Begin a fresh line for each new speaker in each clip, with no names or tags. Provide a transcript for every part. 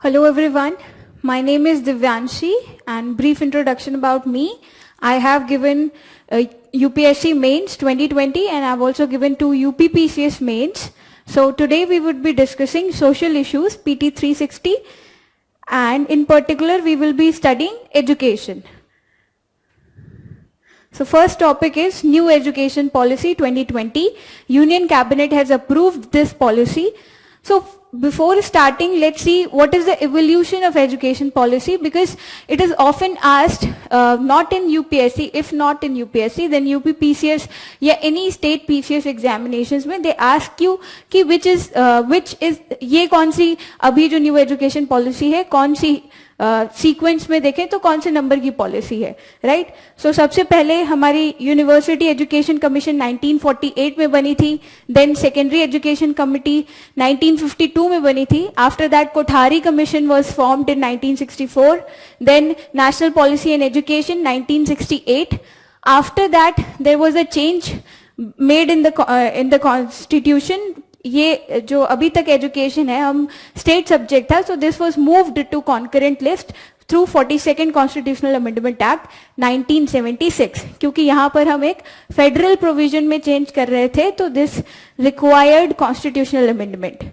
Hello everyone, my name is Divyanshi and brief introduction about me. I have given UPSC mains 2020 and I have also given 2 UPPCS mains. So today we would be discussing social issues PT 360 and in particular we will be studying education. So first topic is New Education Policy 2020. Union Cabinet has approved this policy. So before starting, let's see what is the evolution of education policy, because it is often asked not in UPSC, if not in UPSC then UPPCS या any state PCS examinations में they ask you कि which is ये कौन सी अभी जो new education policy है कौन C sequence में देखें तो कौन से नंबर की पॉलिसी है, राइट. सो सबसे पहले हमारी यूनिवर्सिटी एजुकेशन कमीशन 1948 में बनी थी, देन सेकेंडरी एजुकेशन कमिटी 1952 में बनी थी. After that Kothari commission was formed in 1964, then national policy in education 1968. After that there was a change made in the constitution. ये जो अभी तक एजुकेशन है हम स्टेट सब्जेक्ट था, so this was moved to concurrent list through 42nd constitutional amendment act 1976. क्योंकि यहाँ पर हम एक फेडरल प्रोविजन में चेंज कर रहे थे तो this required constitutional amendment.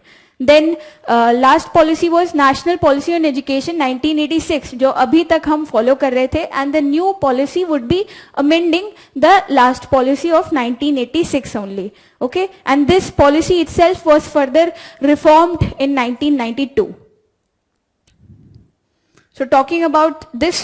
Then last policy was national policy on education 1986 जो अभी तक हम फॉलो कर रहे थे, and the new policy would be amending the last policy of 1986 only. Okay, and this policy itself was further reformed in 1992. So talking about this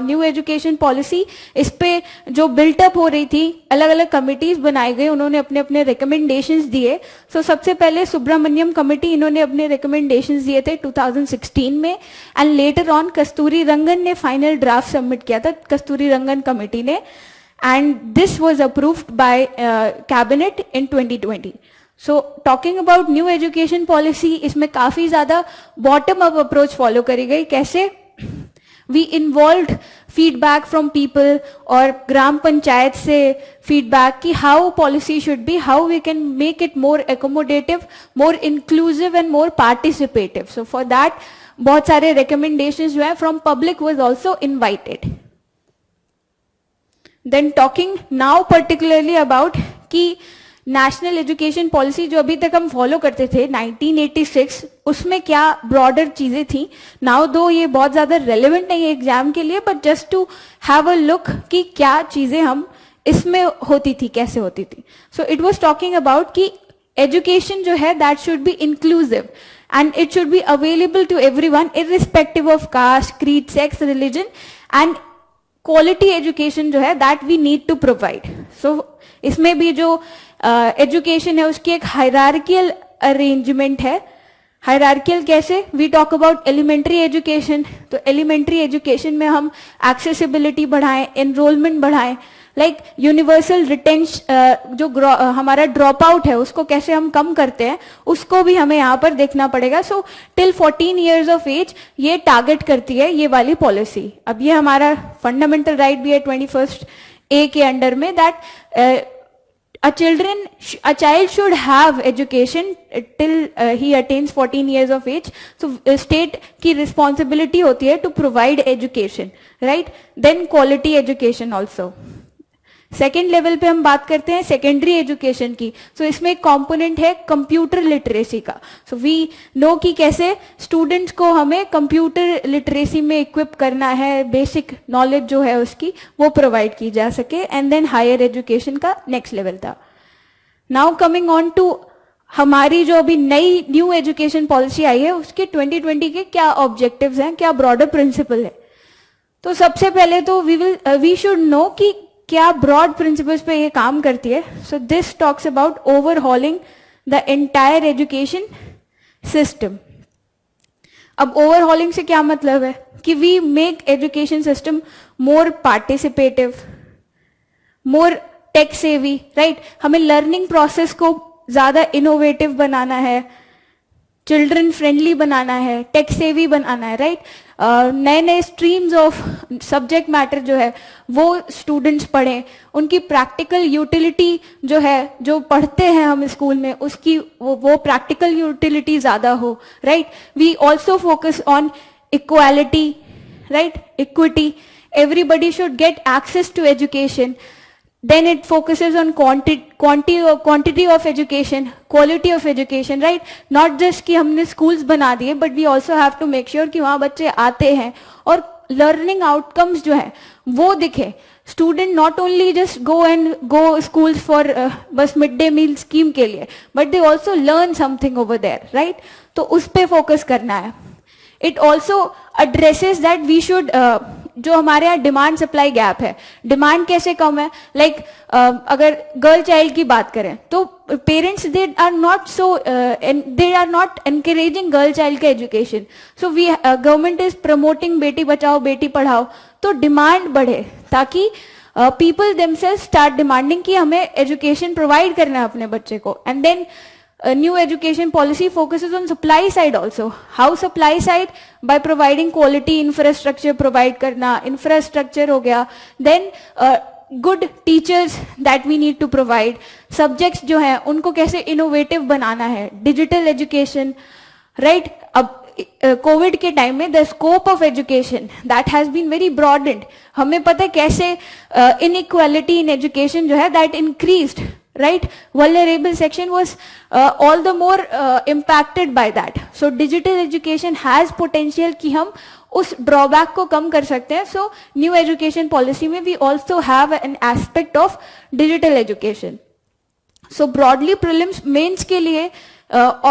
new education policy, इस पे जो built-up हो रही थी, अलग अलग कमिटीज बनाए गए, उन्होंने अपने अपने recommendations दिए. So सबसे पहले सुब्रमण्यम कमिटी इन्होंने अपने recommendations दिए थे 2016 में, and later on कस्तूरी रंगन ने final draft submit किया था, कस्तूरी रंगन कमिटी ने, and this was approved by cabinet in 2020. So talking about new education policy, इसमें काफी ज्यादा bottom up approach follow करी गई. कैसे? We involved feedback from people और ग्राम पंचायत से feedback कि how policy should be, how we can make it more accommodative, more inclusive and more participative. So for that बहुत सारे recommendations जो है from public was also invited. Then talking now particularly about कि national education policy जो अभी तक हम follow करते थे 1986, उसमें क्या ब्रॉडर चीजें थी. नाउ दो ये बहुत ज्यादा रेलेवेंट नहीं है एग्जाम के लिए, but just to have a look कि क्या चीजें हम इसमें होती थी, कैसे होती थी. So it was talking about कि एजुकेशन जो है that should be inclusive and it should be available to everyone irrespective of caste, creed, sex, religion, and quality education जो है that we need to provide. So इसमें भी जो education है उसकी एक हायरार्कियल अरेंजमेंट है. हायरार्कियल कैसे? We talk about elementary education. तो एलिमेंट्री एजुकेशन में हम एक्सेसिबिलिटी बढ़ाएं, एनरोलमेंट बढ़ाएं, लाइक यूनिवर्सल रिटेंशन, जो हमारा ड्रॉप आउट है उसको कैसे हम कम करते हैं उसको भी हमें यहाँ पर देखना पड़ेगा. So till 14 years of age ये टारगेट करती है ये वाली पॉलिसी. अब ये हमारा फंडामेंटल राइट भी है 21st A के अंडर में, that a child should have education till he attains 14 years of age. So state की responsibility होती है to provide education, right? Then quality education also. Second level पे हम बात करते हैं सेकेंडरी एजुकेशन की. सो इसमें एक कंपोनेंट है कंप्यूटर लिटरेसी का. सो वी नो कि कैसे स्टूडेंट्स को हमें कंप्यूटर लिटरेसी में इक्विप करना है, बेसिक नॉलेज जो है उसकी वो प्रोवाइड की जा सके. एंड देन हायर एजुकेशन का नेक्स्ट लेवल था. नाउ कमिंग ऑन टू हमारी जो अभी नई न्यू एजुकेशन पॉलिसी आई है उसके 2020 के क्या ऑब्जेक्टिव्स हैं, क्या ब्रॉडर प्रिंसिपल है. तो सबसे पहले तो वी शुड नो कि क्या ब्रॉड प्रिंसिपल्स पे ये काम करती है. So this talks about overhauling the entire education system. अब ओवरहॉलिंग से क्या मतलब है कि we make education system more participative, more tech savvy, right. हमें लर्निंग प्रोसेस को ज्यादा इनोवेटिव बनाना है, चिल्ड्रन फ्रेंडली बनाना है, टेक सेवी बनाना है, राइट. नए नए स्ट्रीम्स ऑफ सब्जेक्ट मैटर जो है वो स्टूडेंट्स पढ़ें, उनकी प्रैक्टिकल यूटिलिटी जो है, जो पढ़ते हैं हम स्कूल में, उसकी वो प्रैक्टिकल यूटिलिटी ज़्यादा हो, right. We also focus on equality, right, equity. Everybody should get access to education. Then it focuses on quantity of education, quality of education, right. Not just कि हमने schools बना दिए, but we also have to make sure कि वहाँ बच्चे आते हैं और learning outcomes जो है वो दिखे. Student not only just go schools for बस midday meal scheme के लिए, but they also learn something over there, right. तो उस पे focus करना है. It also addresses that we should जो हमारे यहाँ डिमांड सप्लाई गैप है, डिमांड कैसे कम है, लाइक अगर गर्ल चाइल्ड की बात करें तो parents they are not encouraging girl child का education. So we government is promoting Beti Bachao Beti Padhao, तो डिमांड बढ़े ताकि पीपल देमसेल्फ स्टार्ट डिमांडिंग कि हमें एजुकेशन प्रोवाइड करना है अपने बच्चे को. And then new education policy focuses on supply side also. How supply side? By providing quality infrastructure provide करना, infrastructure हो गया. Then good teachers that we need to provide. Subjects जो हैं उनको कैसे innovative बनाना है. Digital education, right? अब covid के टाइम में the scope of education that has been very broadened. हमें पता है कैसे इनइक्वालिटी इन एजुकेशन जो है that increased, right. Vulnerable section was all the more impacted by that. So digital education has potential कि हम उस drawback को कम कर सकते हैं. So new education policy में we also have an aspect of digital education. So broadly prelims mains के लिए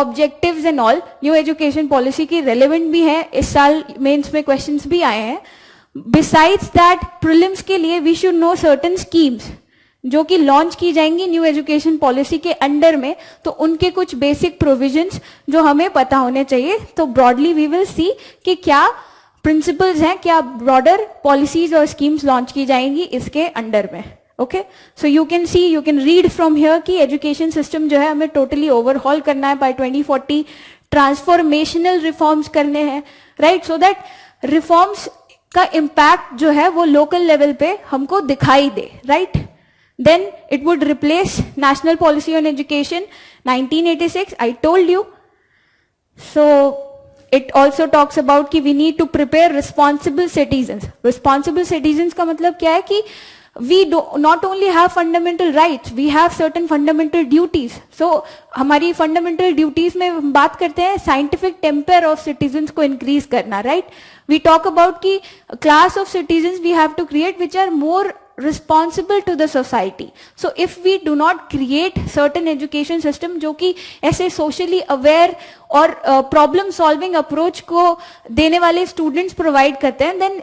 objectives and all new education policy की relevant भी है. इस साल mains में questions भी आए हैं. Besides that prelims के लिए we should know certain schemes जो कि लॉन्च की जाएंगी न्यू एजुकेशन पॉलिसी के अंडर में, तो उनके कुछ बेसिक प्रोविजंस जो हमें पता होने चाहिए. तो ब्रॉडली वी विल सी कि क्या प्रिंसिपल्स हैं, क्या ब्रॉडर पॉलिसीज और स्कीम्स लॉन्च की जाएंगी इसके अंडर में. Okay, so you can read from here कि एजुकेशन सिस्टम जो है हमें टोटली ओवरहॉल करना है बाय 2040, ट्रांसफॉर्मेशनल रिफॉर्म्स करने हैं, राइट, सो दैट रिफॉर्म्स का इम्पैक्ट जो है वो लोकल लेवल पे हमको दिखाई दे, right. Then it would replace National Policy on Education 1986, I told you. So it also talks about कि we need to prepare responsible citizens. Responsible citizens का मतलब क्या है कि we do not only have fundamental rights, we have certain fundamental duties. So हमारी fundamental duties में हम बात करते हैं scientific temper of citizens को increase करना, right? We talk about कि class of citizens we have to create which are more responsible to the society. So if we do not create certain education system जो कि ऐसे socially aware और problem solving approach को देने वाले students provide करते हैं, then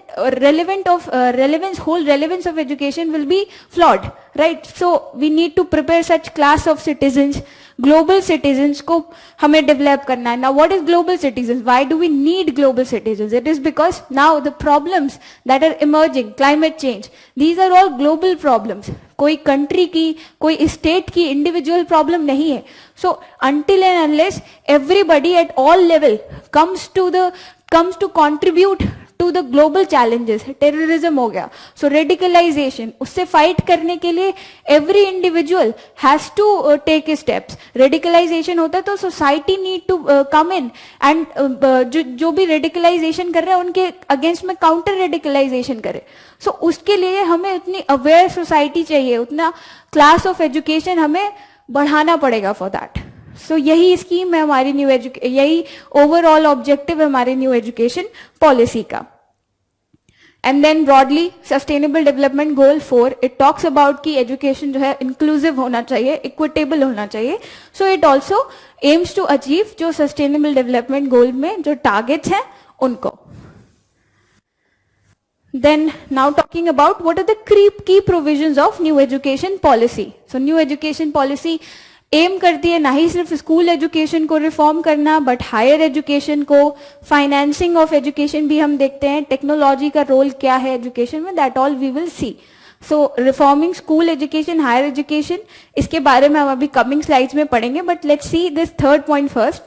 whole relevance of education will be flawed, right. So we need to prepare such class of citizens. Global citizens को हमें develop करना है. Now what is global citizens? Why do we need global citizens? It is because now the problems that are emerging, climate change, these are all global problems. कोई country की, कोई state की individual problem नहीं है. So until and unless everybody at all level comes to contribute to the global challenges, terrorism हो गया, so radicalization, उससे fight करने के लिए every individual has to take steps. Radicalization होता है तो society need to come in and जो भी radicalization कर रहे हैं उनके against में counter radicalization करे. So उसके लिए हमें उतनी aware society चाहिए, उतना class of education हमें बढ़ाना पड़ेगा for that. So यही स्कीम है हमारी यही ओवरऑल ऑब्जेक्टिव है हमारी न्यू एजुकेशन पॉलिसी का. And then broadly sustainable development goal 4, it talks about कि एजुकेशन जो है इंक्लूसिव होना चाहिए, इक्विटेबल होना चाहिए. So it also aims to achieve जो सस्टेनेबल डेवलपमेंट गोल में जो टारगेट्स हैं उनको. Then now talking about what are the key provisions of new education policy. So new education policy aim करती है ना ही सिर्फ स्कूल एजुकेशन को रिफॉर्म करना, बट हायर एजुकेशन को, फाइनेंसिंग ऑफ एजुकेशन भी हम देखते हैं, टेक्नोलॉजी का रोल क्या है एजुकेशन में, that all we will see. So reforming school education, higher education, इसके बारे में हम अभी कमिंग स्लाइड्स में पढ़ेंगे, but let's see this third point first.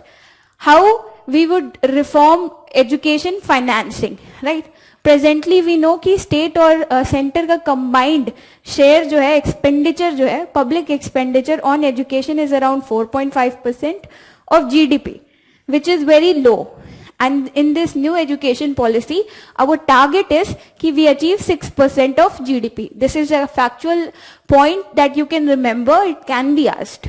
How we would reform education financing, right? Presently we know कि state और center का combined share जो है, expenditure जो है, public expenditure on education is around 4.5% of GDP, which is very low. And in this new education policy, our target is कि we achieve 6% of GDP. This is a factual point that you can remember. It can be asked.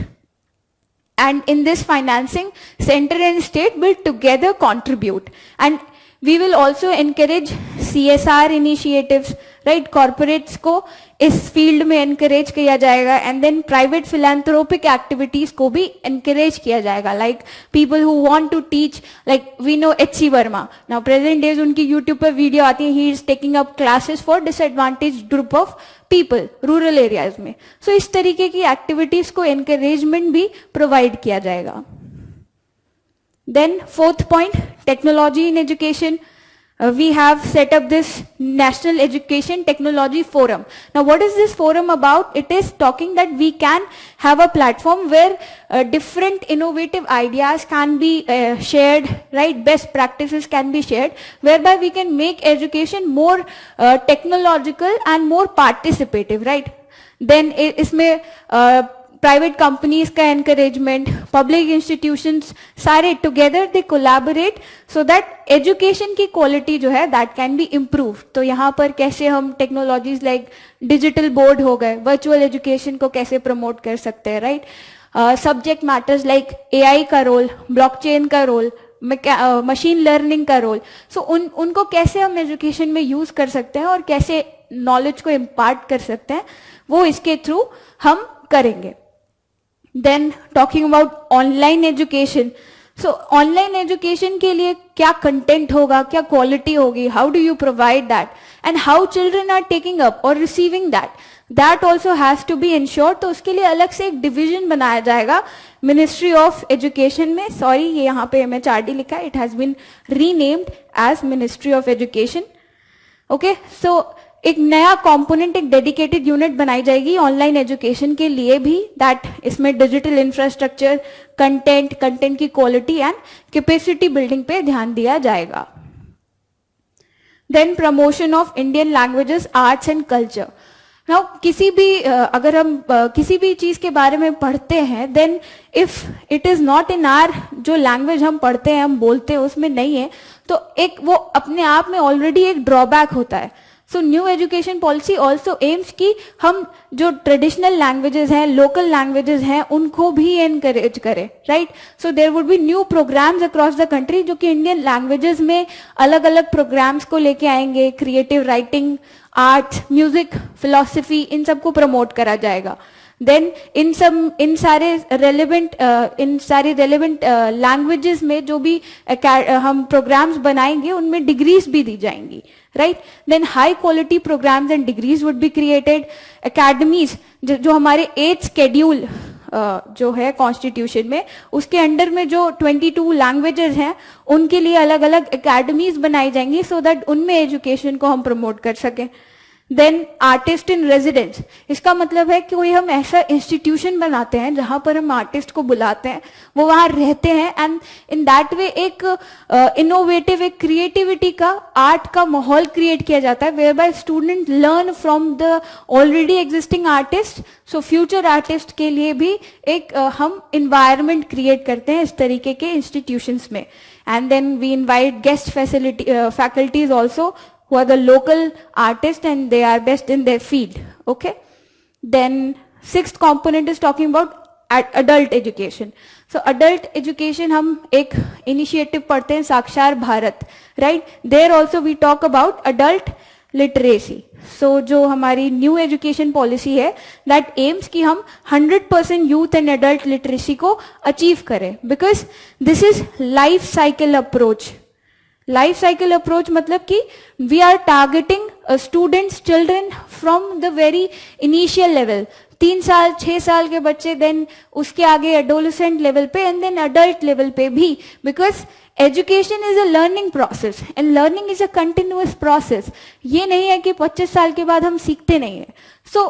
And in this financing, center and state will together contribute. And we will also encourage CSR initiatives, right? Corporates को इस field में encourage किया जाएगा, and then private philanthropic activities को भी encourage किया जाएगा. Like people who want to teach, like we know H.C. Verma. Now present days उनकी YouTube पर video आती है. He is taking up classes for disadvantaged group of people, rural areas में. So इस तरीके की activities को encouragement भी provide किया जाएगा. Then fourth point, technology in education. We have set up this National Education Technology Forum. Now what is this forum about? It is talking that we can have a platform where different innovative ideas can be shared, right? Best practices can be shared, whereby we can make education more technological and more participative, right? Then इसमें private companies का encouragement, public institutions सारे together they collaborate so that education की quality जो है that can be improve. तो यहाँ पर कैसे हम टेक्नोलॉजीज लाइक डिजिटल बोर्ड हो गए, वर्चुअल एजुकेशन को कैसे प्रमोट कर सकते हैं, right? Subject matters like AI का रोल, ब्लॉकचेन का रोल, मशीन लर्निंग का रोल. सो उनको कैसे हम एजुकेशन में यूज कर सकते हैं और कैसे नॉलेज को इम्पार्ट कर सकते हैं, वो इसके थ्रू हम करेंगे. Then talking about online education. So online education के लिए क्या content होगा, क्या quality होगी, how do you provide that, and how children are taking up or receiving that. That also has to be ensured. तो उसके लिए अलग से एक division बनाया जाएगा Ministry of Education में. Sorry, ये यहाँ पे MHRD लिखा है. It has been renamed as Ministry of Education. Okay, so एक नया कंपोनेंट, एक डेडिकेटेड यूनिट बनाई जाएगी ऑनलाइन एजुकेशन के लिए भी, दैट इसमें डिजिटल इंफ्रास्ट्रक्चर, कंटेंट की क्वालिटी एंड कैपेसिटी बिल्डिंग पे ध्यान दिया जाएगा. Then promotion of Indian languages, arts and culture. Now किसी भी अगर हम किसी भी चीज के बारे में पढ़ते हैं, then if it is not in our, जो लैंग्वेज हम पढ़ते हैं, हम बोलते हैं, उसमें नहीं है, तो एक वो अपने आप में ऑलरेडी एक ड्रॉबैक होता है. So new education policy also aims की हम जो ट्रेडिशनल लैंग्वेजेस हैं, लोकल लैंग्वेजेस हैं, उनको भी एनकरेज करें, right? So there would be new programmes across the country जो कि इंडियन लैंग्वेजेस में अलग अलग प्रोग्राम्स को लेके आएंगे. Creative writing, arts, music, philosophy, इन सबको प्रमोट करा जाएगा. देन इन सारे रेलेवेंट लैंग्वेजेस में जो भी हम प्रोग्राम्स बनाएंगे उनमें डिग्रीज भी दी जाएंगी, right? Then high quality programmes and degrees would be created. Academies जो हमारे 8 स्केड्यूल जो है कॉन्स्टिट्यूशन में, उसके अंडर में जो 22 लैंग्वेजेस हैं उनके लिए अलग अलग एकेडमीज बनाई जाएंगी सो दैट उनमें एजुकेशन को हम प्रमोट कर सकें. देन आर्टिस्ट इन रेजिडेंस, इसका मतलब है कि कोई हम ऐसा इंस्टीट्यूशन बनाते हैं जहां पर हम आर्टिस्ट को बुलाते हैं, वो वहां रहते हैं, एंड इन दैट वे एक इनोवेटिव, एक क्रिएटिविटी का, आर्ट का माहौल क्रिएट किया जाता है, whereby student learn from the already existing artist. So future artist के लिए भी एक हम इन्वायरमेंट क्रिएट करते हैं इस तरीके के इंस्टीट्यूशंस में. And then we invite guest faculties also who are the local artists and they are best in their field. Okay, then sixth component is talking about adult education. So adult education हम एक initiative पढ़ते हैं, साक्षर Bharat, right? There also we talk about adult literacy. So जो हमारी new education policy है that aims कि हम 100% youth and adult literacy को achieve करें, because this is life cycle approach. Life cycle approach मतलब कि we are targeting students, children from the very initial level, 3 साल 6 साल के बच्चे, देन उसके आगे एडोलेसेंट लेवल पे, एंड देन अडल्ट लेवल पे भी, because education is a learning process and learning is a continuous process. ये नहीं है कि 25 साल के बाद हम सीखते नहीं है. So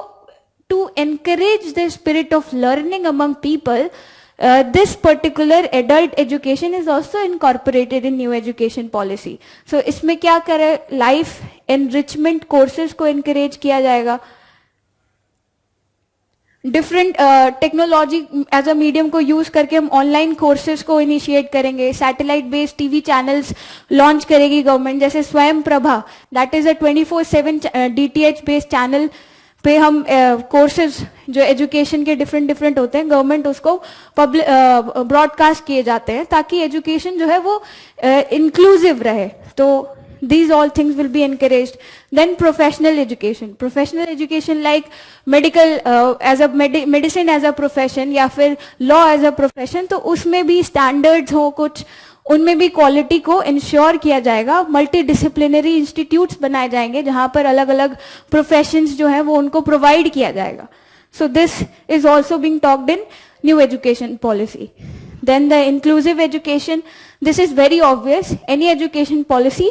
to encourage the spirit of learning among people, this particular adult education is also incorporated in new education policy. So इसमें क्या करें, life enrichment courses को encourage किया जाएगा, different technology as a medium को यूज करके हम online courses को इनिशिएट करेंगे, satellite based TV channels launch करेगी गवर्नमेंट, जैसे Swayam Prabha, that is a 24/7 DTH based channel पे हम कोर्सेज जो एजुकेशन के डिफरेंट होते हैं, गवर्नमेंट उसको ब्रॉडकास्ट किए जाते हैं ताकि एजुकेशन जो है वो इंक्लूसिव रहे. तो these all things will be encouraged. Then professional education like medical as a medicine as a profession या फिर law as a profession, तो उसमें भी standards हो कुछ, उनमें भी quality को ensure किया जाएगा. multidisciplinary institutes बनाए जाएंगे जहां पर अलग अलग professions जो है वो उनको provide किया जाएगा. So this is also being talked in new education policy. Then the inclusive education, this is very obvious. Any education policy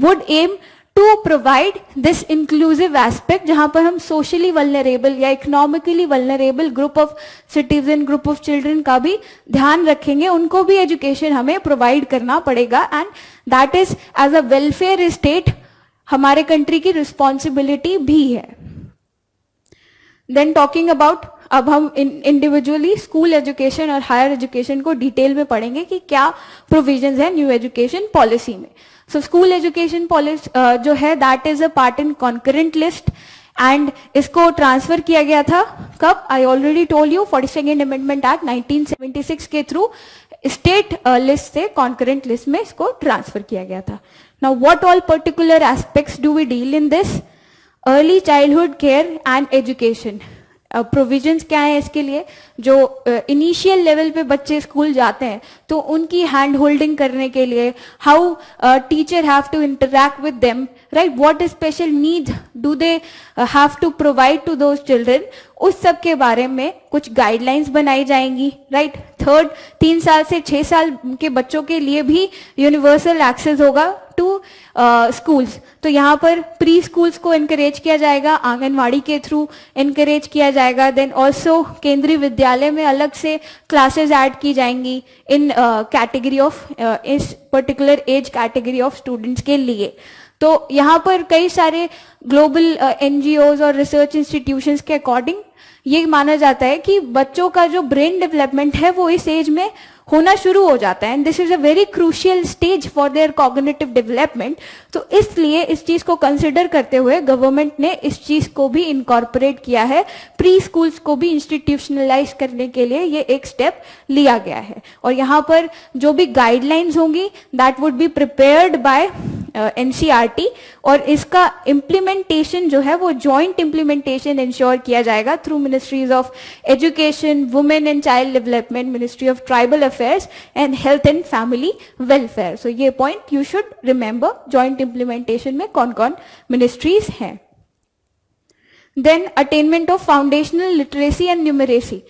would aim to provide this inclusive aspect जहां पर हम socially vulnerable या economically vulnerable group of citizen, group of children का भी ध्यान रखेंगे, उनको भी education हमें provide करना पड़ेगा, and that is as a welfare state हमारे country की responsibility भी है. Then talking about, अब हम इंडिविजुअली स्कूल एजुकेशन और हायर एजुकेशन को डिटेल में पढ़ेंगे कि क्या प्रोविजंस है न्यू एजुकेशन पॉलिसी में. सो स्कूल एजुकेशन पॉलिसी जो है that is a part in concurrent list, and इसको ट्रांसफर किया गया था कब, I already told you, 42nd amendment act 1976 के थ्रू स्टेट लिस्ट से कॉन्करेंट लिस्ट में इसको ट्रांसफर किया गया था. Now what all particular aspects do we deal in this, early childhood care and education. Provisions क्या है इसके लिए, जो इनिशियल लेवल पे बच्चे स्कूल जाते हैं तो उनकी हैंड होल्डिंग करने के लिए, how teacher have to interact with them, right, what special needs do they have to provide to those children, उस सब के बारे में कुछ गाइडलाइंस बनाई जाएंगी. राइट, 3 साल से 6 साल के बच्चों के लिए भी यूनिवर्सल एक्सेस होगा टू स्कूल्स. तो यहाँ पर प्री स्कूल्स को एनकरेज किया जाएगा, आंगनवाड़ी के थ्रू एनकरेज किया जाएगा. देन ऑल्सो केंद्रीय विद्यालय में अलग से क्लासेस ऐड की जाएंगी इन कैटेगरी ऑफ, इस particular age category of students के लिए. तो यहाँ पर कई सारे ग्लोबल NGOs और रिसर्च इंस्टीट्यूशंस के अकॉर्डिंग ये माना जाता है कि बच्चों का जो ब्रेन डेवलपमेंट है वो इस एज में होना शुरू हो जाता है, and this is a very crucial stage for their cognitive development. तो इसलिए इस चीज को कंसिडर करते हुए गवर्नमेंट ने इस चीज को भी इनकॉर्पोरेट किया है, प्री स्कूल्स को भी इंस्टीट्यूशनलाइज करने के लिए ये एक स्टेप लिया गया है. और यहाँ पर जो भी गाइडलाइंस होंगी that would be prepared by NCERT, और इसका इम्प्लीमेंटेशन जो है वो जॉइंट इम्प्लीमेंटेशन इंश्योर किया जाएगा through ministries of education, women and child development, ministry of tribal affairs and health and family welfare. So ये point you should remember, joint implementation में कौन कौन मिनिस्ट्रीज हैं. Then attainment of foundational literacy and numeracy.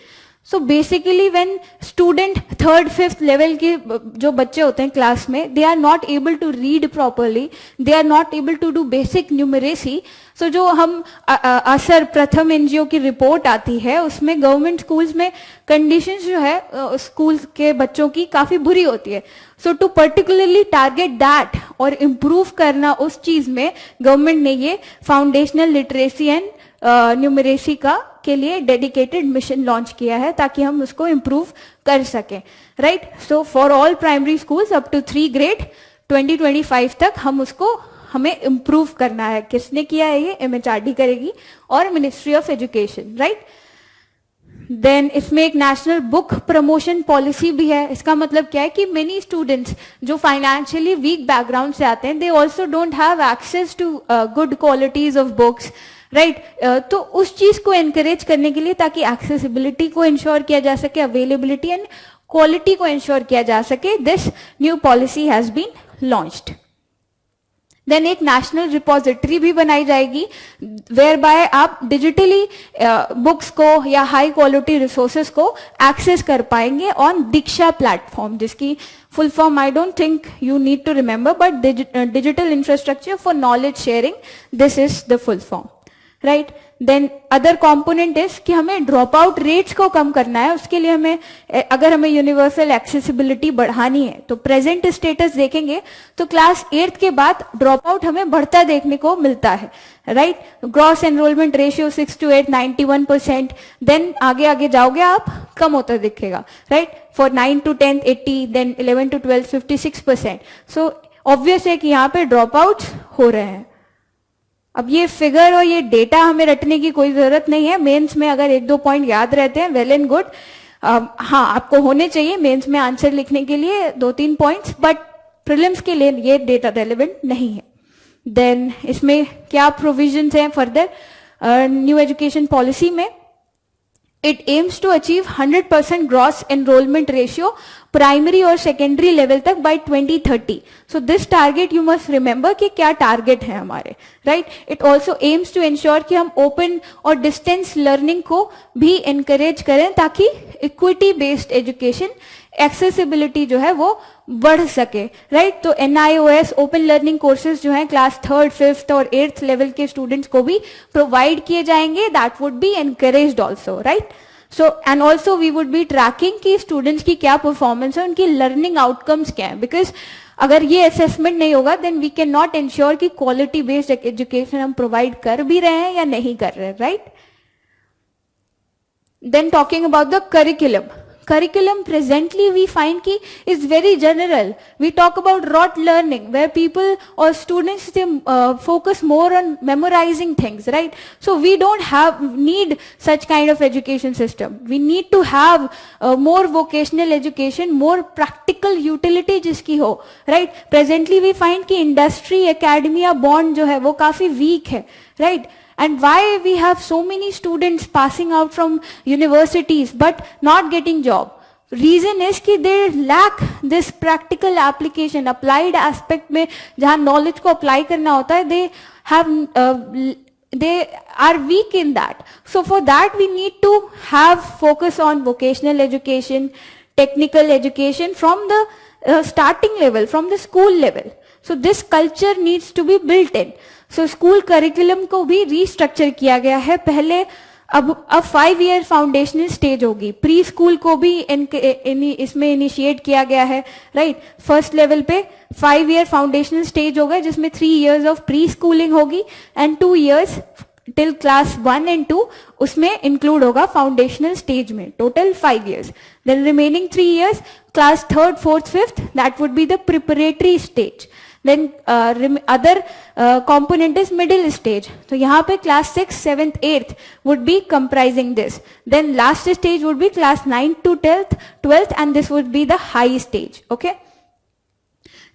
So basically when student 3rd 5th level के जो बच्चे होते हैं क्लास में, they are not able to read properly, they are not able to do basic numeracy. सो जो हम असर प्रथम NGO की रिपोर्ट आती है उसमें गवर्नमेंट स्कूल्स में कंडीशंस जो है स्कूल के बच्चों की काफी बुरी होती है. So to particularly target that और इम्प्रूव करना उस चीज में गवर्नमेंट ने ये फाउंडेशनल लिटरेसी एंड न्यूमरेसी का के लिए डेडिकेटेड मिशन लॉन्च किया है ताकि हम उसको इम्प्रूव कर सकें. Right, so for all primary schools up to 3 grade 2025 तक हम उसको हमें इम्प्रूव करना है. किसने किया है ये, MHRD करेगी और ministry of education. Right, then इसमें एक नेशनल बुक प्रमोशन पॉलिसी भी है. इसका मतलब क्या है कि मेनी स्टूडेंट्स जो फाइनेंशियली वीक बैकग्राउंड से आते हैं, they also don't have access to good qualities of books. Right, तो उस चीज को एनकरेज करने के लिए, ताकि एक्सेसिबिलिटी को इंश्योर किया जा सके, अवेलेबिलिटी एंड क्वालिटी को इंश्योर किया जा सके, this new policy has been launched. Then एक नेशनल रिपोजिटरी भी बनाई जाएगी वेयर बाय आप डिजिटली बुक्स को या हाई क्वालिटी रिसोर्सेज को एक्सेस कर पाएंगे ऑन दीक्षा प्लेटफॉर्म, जिसकी full form I don't think you need to remember, but digital infrastructure for knowledge sharing, this is the full form. Right, then other component is कि हमें drop out rates को कम करना है, उसके लिए हमें अगर हमें यूनिवर्सल एक्सेसिबिलिटी बढ़ानी है तो प्रेजेंट स्टेटस देखेंगे तो क्लास 8th के बाद ड्रॉप आउट हमें बढ़ता देखने को मिलता है, right. Gross enrolment ratio 6 to 8 91%, then आगे आगे जाओगे आप कम होता दिखेगा, right. For 9 to 10 80, then 11 to 12 56%। So obvious है कि यहाँ पे ड्रॉप आउट्स हो रहे हैं। अब ये फिगर और ये डेटा हमें रटने की कोई जरूरत नहीं है, मेंस में अगर 1-2 पॉइंट याद रहते हैं वेल एंड गुड। हाँ, आपको होने चाहिए मेंस में आंसर लिखने के लिए 2-3 पॉइंट्स, बट प्रीलिम्स के लिए ये डेटा रेलेवेंट नहीं है। देन इसमें क्या प्रोविजंस हैं फर्दर न्यू एजुकेशन पॉलिसी में? It aims to achieve 100% gross enrolment ratio primary और सेकेंडरी लेवल तक by 2030। So this target you must remember कि क्या टारगेट है हमारे, right. It also aims to ensure कि हम ओपन और डिस्टेंस लर्निंग को भी एनकरेज करें ताकि इक्विटी बेस्ड एजुकेशन एक्सेसिबिलिटी जो है वो बढ़ सके, राइट। तो NIOS ओपन लर्निंग कोर्सेज जो हैं क्लास 3rd, 5th और 8th लेवल के स्टूडेंट्स को भी प्रोवाइड किए जाएंगे, that would be encouraged also, right. So and also we would be tracking कि स्टूडेंट्स की क्या परफॉर्मेंस है, उनकी लर्निंग आउटकम्स क्या है, बिकॉज अगर ये असेसमेंट नहीं होगा then we can not ensure कि क्वालिटी बेस्ड एजुकेशन हम प्रोवाइड कर भी रहे हैं या नहीं कर रहे, right. Then talking about the curriculum. Curriculum presently we find ki is very general. We talk about rote learning where people or students they focus more on memorizing things, right? So we don't need such kind of education system. We need to have more vocational education, more practical utility जिसकी हो, right? Presently we find कि industry academia bond जो है वो काफी weak है, right? And why we have so many students passing out from universities but not getting job? Reason is कि they lack this practical application, applied aspect में जहाँ knowledge को apply करना होता है, they are weak in that. So for that we need to have focus on vocational education, technical education from the starting level, from the school level. So this culture needs to be built in. So school curriculum को भी restructure किया गया है। पहले अब 5 year foundational stage होगी, pre school को भी इसमें इनिशिएट किया गया है, राइट। फर्स्ट लेवल पे 5 ईयर फाउंडेशनल स्टेज होगा जिसमें 3 इयर्स ऑफ प्री स्कूलिंग होगी and 2 years till class 1 and 2 उसमें इंक्लूड होगा फाउंडेशनल स्टेज में, total 5 years. Then remaining 3 years class 3rd, 4th, 5th that would be the preparatory stage. Then other component is middle stage. तो यहाँ पे class 6, 7th, 8th would be comprising this. Then last stage would be class 9 to 12th and this would be the high stage. Okay.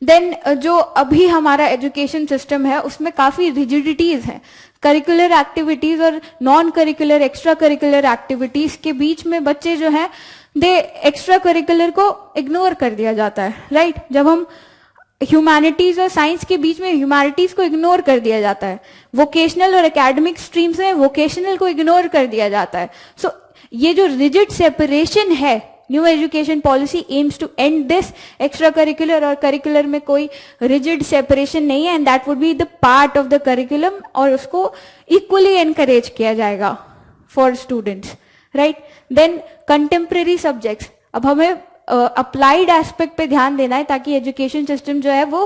Then जो अभी हमारा education system है उसमें काफी रिजिडिटीज हैं। करिकुलर एक्टिविटीज और non curricular extra curricular activities के बीच में बच्चे जो हैं दे एक्स्ट्रा करिकुलर को इग्नोर कर दिया जाता है, राइट। जब हम ह्यूमैनिटीज और साइंस के बीच में ह्यूमैनिटीज को इग्नोर कर दिया जाता है, वोकेशनल और एकेडमिक स्ट्रीम्स में वोकेशनल को इग्नोर कर दिया जाता है। सो ये जो रिजिड सेपरेशन है, new education policy aims to end this. Extra curricular और करिकुलर में कोई रिजिड सेपरेशन नहीं है and that would be the part of the curriculum और उसको इक्वली एनकरेज किया जाएगा for students, right. Then contemporary subjects, अब हमें अप्लाइड एस्पेक्ट पे ध्यान देना है ताकि एजुकेशन सिस्टम जो है वो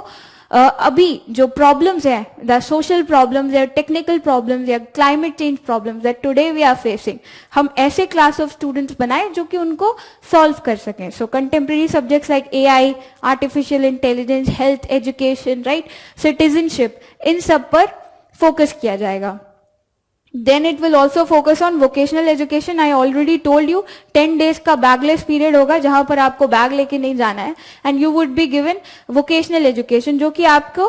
अभी जो प्रॉब्लम्स हैं, द सोशल प्रॉब्लम्स या टेक्निकल प्रॉब्लम्स या climate change problems that today we are facing, हम ऐसे क्लास ऑफ स्टूडेंट्स बनाएं जो कि उनको सॉल्व कर सकें। So contemporary subjects like AI, artificial intelligence, health, education, right, citizenship, इन सब पर फोकस किया जाएगा। Then it will also focus on vocational education. I already told you 10 days का बैगलेस पीरियड होगा जहां पर आपको बैग लेके नहीं जाना है and you would be given vocational education जो कि आपको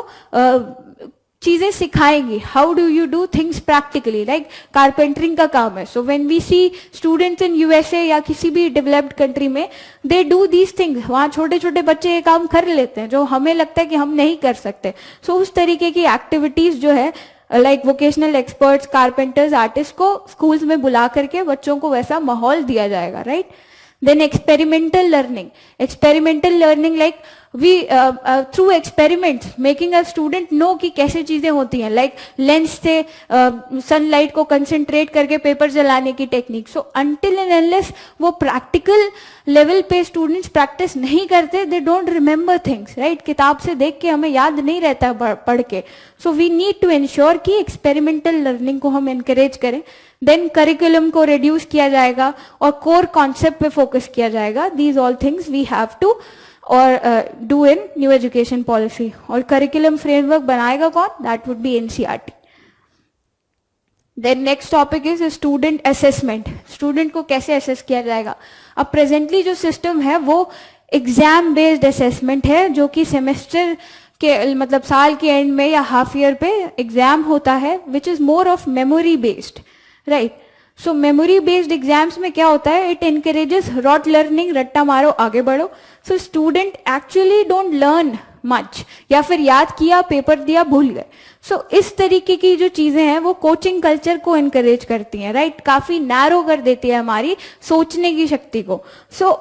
चीजें सिखाएंगी। How do you do things practically? Like carpentering का काम है। So when we see students in USA या किसी भी डेवलप्ड कंट्री में they do these things, वहाँ छोटे छोटे बच्चे ये काम कर लेते हैं जो हमें लगता है कि हम नहीं कर सकते। So उस तरीके की एक्टिविटीज जो है like vocational experts, carpenters, artist को स्कूल्स में बुला करके बच्चों को वैसा माहौल दिया जाएगा, right. Then experimental learning like we through experiments making a student know कि कैसे चीजें होती हैं, like लेंस से सनलाइट को कंसंट्रेट करके पेपर जलाने की technique. So until and unless वो प्रैक्टिकल लेवल पे स्टूडेंट्स प्रैक्टिस नहीं करते, they don't remember things, right. किताब से देख के हमें याद नहीं रहता पढ़ के. So we need to ensure कि एक्सपेरिमेंटल लर्निंग को हम एनकरेज करें. देन करिकुलम को रिड्यूस किया जाएगा और कोर कॉन्सेप्ट पे फोकस किया जाएगा. These all things we have to और do in new education policy. और करिकुलम फ्रेमवर्क बनाएगा कौन? That would be NCERT. Then next topic is student assessment. Student को कैसे असेस किया जाएगा? अब प्रेजेंटली जो सिस्टम है वो एग्जाम बेस्ड असेसमेंट है, जो कि सेमेस्टर के मतलब साल के एंड में या हाफ ईयर पे एग्जाम होता है, which is more of memory based, right. So memory based exams में क्या होता है? इट एनकरेजेस रॉट लर्निंग, रट्टा मारो आगे बढ़ो. So student actually don't learn much, या फिर याद किया, पेपर दिया, भूल गए. सो इस तरीके की जो चीजें हैं वो कोचिंग कल्चर को एनकरेज करती हैं, राइट. काफी नैरो कर देती है हमारी सोचने की शक्ति को. सो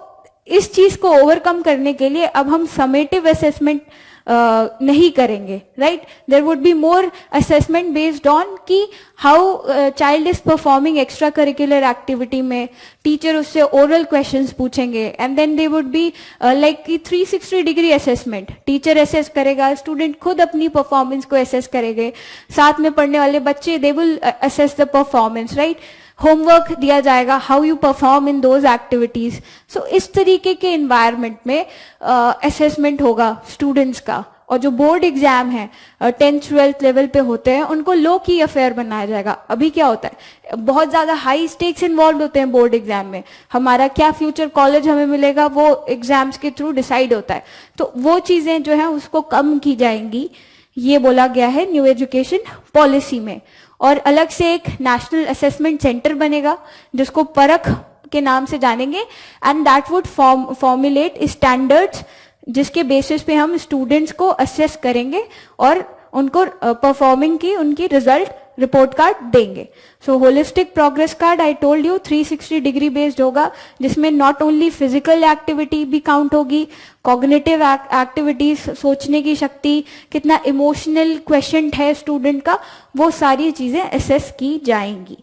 इस चीज को ओवरकम करने के लिए अब हम समेटिव असेसमेंट नहीं करेंगे, right. There would be more assessment based on कि how child is performing extra curricular activity में. टीचर उससे ओरल क्वेश्चंस पूछेंगे and then they would be like 360 degree assessment. Teacher assess करेगा, स्टूडेंट खुद अपनी performance को असेस करेंगे, साथ में पढ़ने वाले बच्चे they will assess the performance, right. Homework दिया जाएगा, how you perform in those activities. So इस तरीके के एनवायरनमेंट में असेसमेंट होगा स्टूडेंट्स का. और जो बोर्ड एग्जाम है 10th 12th लेवल पे होते हैं, उनको लो की अफेयर बनाया जाएगा. अभी क्या होता है, बहुत ज्यादा हाई स्टेक्स इन्वॉल्व होते हैं बोर्ड एग्जाम में. हमारा क्या फ्यूचर कॉलेज हमें मिलेगा वो एग्जाम्स के थ्रू डिसाइड होता है. तो वो चीजें जो है उसको कम की जाएंगी, ये बोला गया है न्यू एजुकेशन पॉलिसी में. और अलग से एक नेशनल असेसमेंट सेंटर बनेगा जिसको परख के नाम से जानेंगे, and that would formulate standards जिसके बेसिस पे हम स्टूडेंट्स को असेस करेंगे और उनको परफॉर्मिंग की उनकी रिजल्ट रिपोर्ट कार्ड देंगे. So holistic progress card I told you 360 degree based होगा, जिसमें नॉट ओनली फिजिकल एक्टिविटी भी काउंट होगी, कॉग्निटिव एक्टिविटीज, सोचने की शक्ति, कितना इमोशनल क्वेश्चन है स्टूडेंट का, वो सारी चीजें असेस की जाएंगी.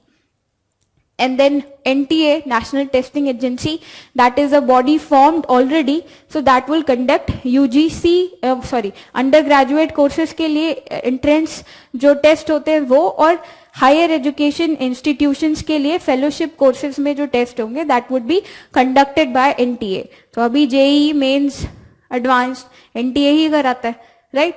And then NTA, National Testing Agency, that is a body formed already, so that will conduct undergraduate courses के लिए entrance जो टेस्ट होते हैं वो, और हायर एजुकेशन इंस्टीट्यूशंस के लिए फेलोशिप कोर्सेज में जो टेस्ट होंगे that would be conducted by NTA. तो अभी JEE मेंस एडवांस्ड NTA ही कराता है, right.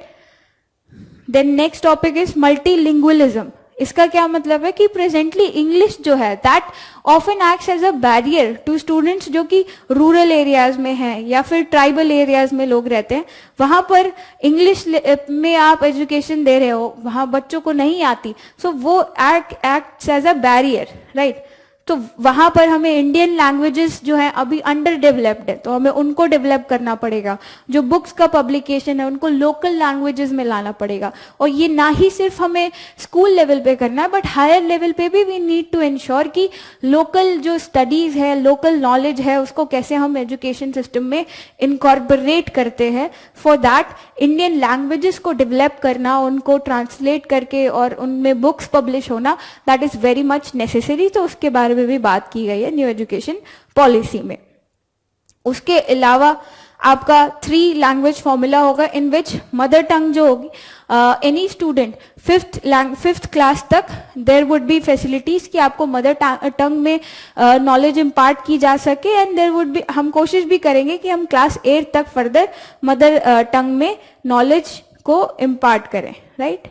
Then next topic is multilingualism. इसका क्या मतलब है कि प्रेजेंटली इंग्लिश जो है that often acts as a barrier to students जो कि रूरल एरियाज में हैं या फिर ट्राइबल एरियाज में लोग रहते हैं. वहां पर इंग्लिश में आप एजुकेशन दे रहे हो, वहां बच्चों को नहीं आती, सो वो acts as a barrier, right. तो वहां पर हमें इंडियन लैंग्वेजेस जो है अभी अंडर डेवलप्ड है, तो हमें उनको डेवलप करना पड़ेगा. जो बुक्स का पब्लिकेशन है उनको लोकल लैंग्वेजेस में लाना पड़ेगा. और ये ना ही सिर्फ हमें स्कूल लेवल पे करना है, बट हायर लेवल पे भी वी नीड टू इंश्योर कि लोकल जो स्टडीज है, लोकल नॉलेज है, उसको कैसे हम एजुकेशन सिस्टम में इनकॉर्पोरेट करते हैं. फॉर दैट इंडियन लैंग्वेजेस को डेवलप करना, उनको ट्रांसलेट करके और उनमें बुक्स पब्लिश होना, that is very much necessary. तो उसके बारे में भी बात की गई है न्यू एजुकेशन पॉलिसी में. उसके अलावा आपका 3 लैंग्वेज फॉर्मूला होगा इन विच मदर टंग जो होगी, एनी स्टूडेंट 5th क्लास तक देयर वुड बी फैसिलिटीज कि आपको मदर टंग में नॉलेज इम्पार्ट की जा सके. एंड देयर वुड बी, हम कोशिश भी करेंगे कि हम क्लास 8 तक फर्दर मदर टंग में नॉलेज को इम्पार्ट करें, राइट.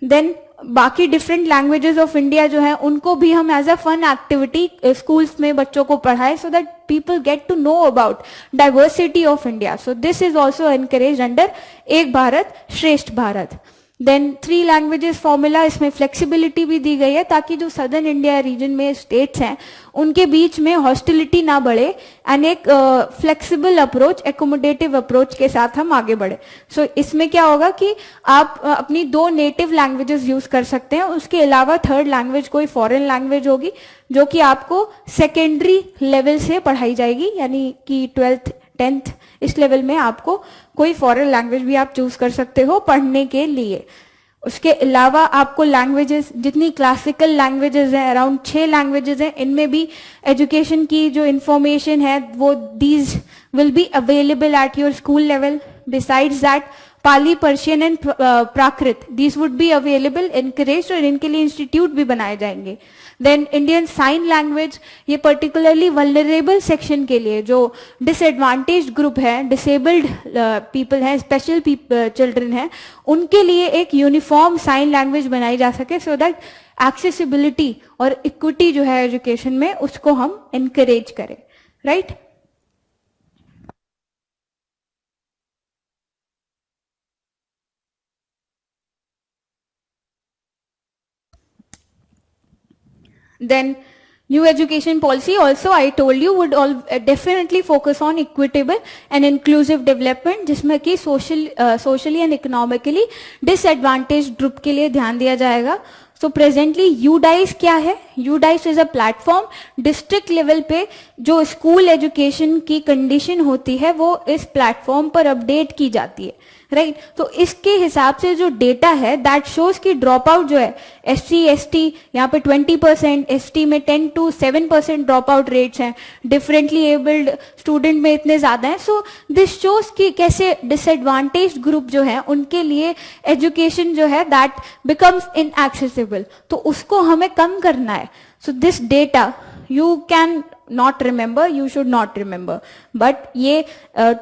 देन बाकी डिफरेंट लैंग्वेजेस ऑफ इंडिया जो है उनको भी हम as a fun activity schools में बच्चों को पढ़ाएं, so that people get to know about diversity of India. So this is also encourage under Ek Bharat Shreshtha Bharat. Then 3 languages formula, इसमें फ्लेक्सिबिलिटी भी दी गई है ताकि जो सदर्न इंडिया रीजन में स्टेट्स हैं उनके बीच में हॉस्टिलिटी ना बढ़े एंड एक फ्लेक्सिबल अप्रोच, एकोमोडेटिव अप्रोच के साथ हम आगे बढ़े. सो इसमें क्या होगा कि आप अपनी 2 नेटिव लैंग्वेजेस यूज कर सकते हैं, उसके अलावा थर्ड लैंग्वेज कोई फॉरेन लैंग्वेज होगी जो कि आपको सेकेंडरी लेवल से पढ़ाई जाएगी, यानी कि 12th 10th इस लेवल में आपको कोई फॉरेन लैंग्वेज भी आप चूज कर सकते हो पढ़ने के लिए. उसके अलावा आपको लैंग्वेजेस, जितनी क्लासिकल लैंग्वेजेस हैं, अराउंड 6 लैंग्वेजेस हैं, इनमें भी एजुकेशन की जो इंफॉर्मेशन है वो these will be available at your school level. Besides that Pali, Persian and Prakrit, these would be available, encourage, और इनके लिए इंस्टीट्यूट भी बनाए जाएंगे. देन इंडियन साइन लैंग्वेज, ये पर्टिकुलरली वल्नरेबल सेक्शन के लिए, जो डिसएडवांटेज ग्रुप है, डिसेबल्ड पीपल हैं, स्पेशल चिल्ड्रन हैं, उनके लिए एक यूनिफॉर्म साइन लैंग्वेज बनाई जा सके, सो दैट एक्सेसिबिलिटी और इक्विटी जो है एजुकेशन में उसको हम एनकरेज करें. Right? Then new education policy also I told you would all definitely focus on equitable and inclusive development, जिसमें कि socially and economically disadvantaged group के लिए ध्यान दिया जाएगा. So presently UDICE क्या है? UDICE is a platform, district level पे जो स्कूल एजुकेशन की कंडीशन होती है वो इस प्लेटफॉर्म पर अपडेट की जाती है. राइट? तो इसके हिसाब से जो डेटा है दैट शोज की ड्रॉप आउट जो है SC ST यहाँ पे 20%, ST में 10 to 7% ड्रॉप आउट रेट्स हैं, डिफरेंटली एबल्ड स्टूडेंट में इतने ज्यादा हैं. सो दिस शोज की कैसे डिसएडवांटेज ग्रुप जो है उनके लिए एजुकेशन जो है दैट बिकम्स इनएक्सेसिबल, तो उसको हमें कम करना है. So this data you can not remember, you should not remember, but ये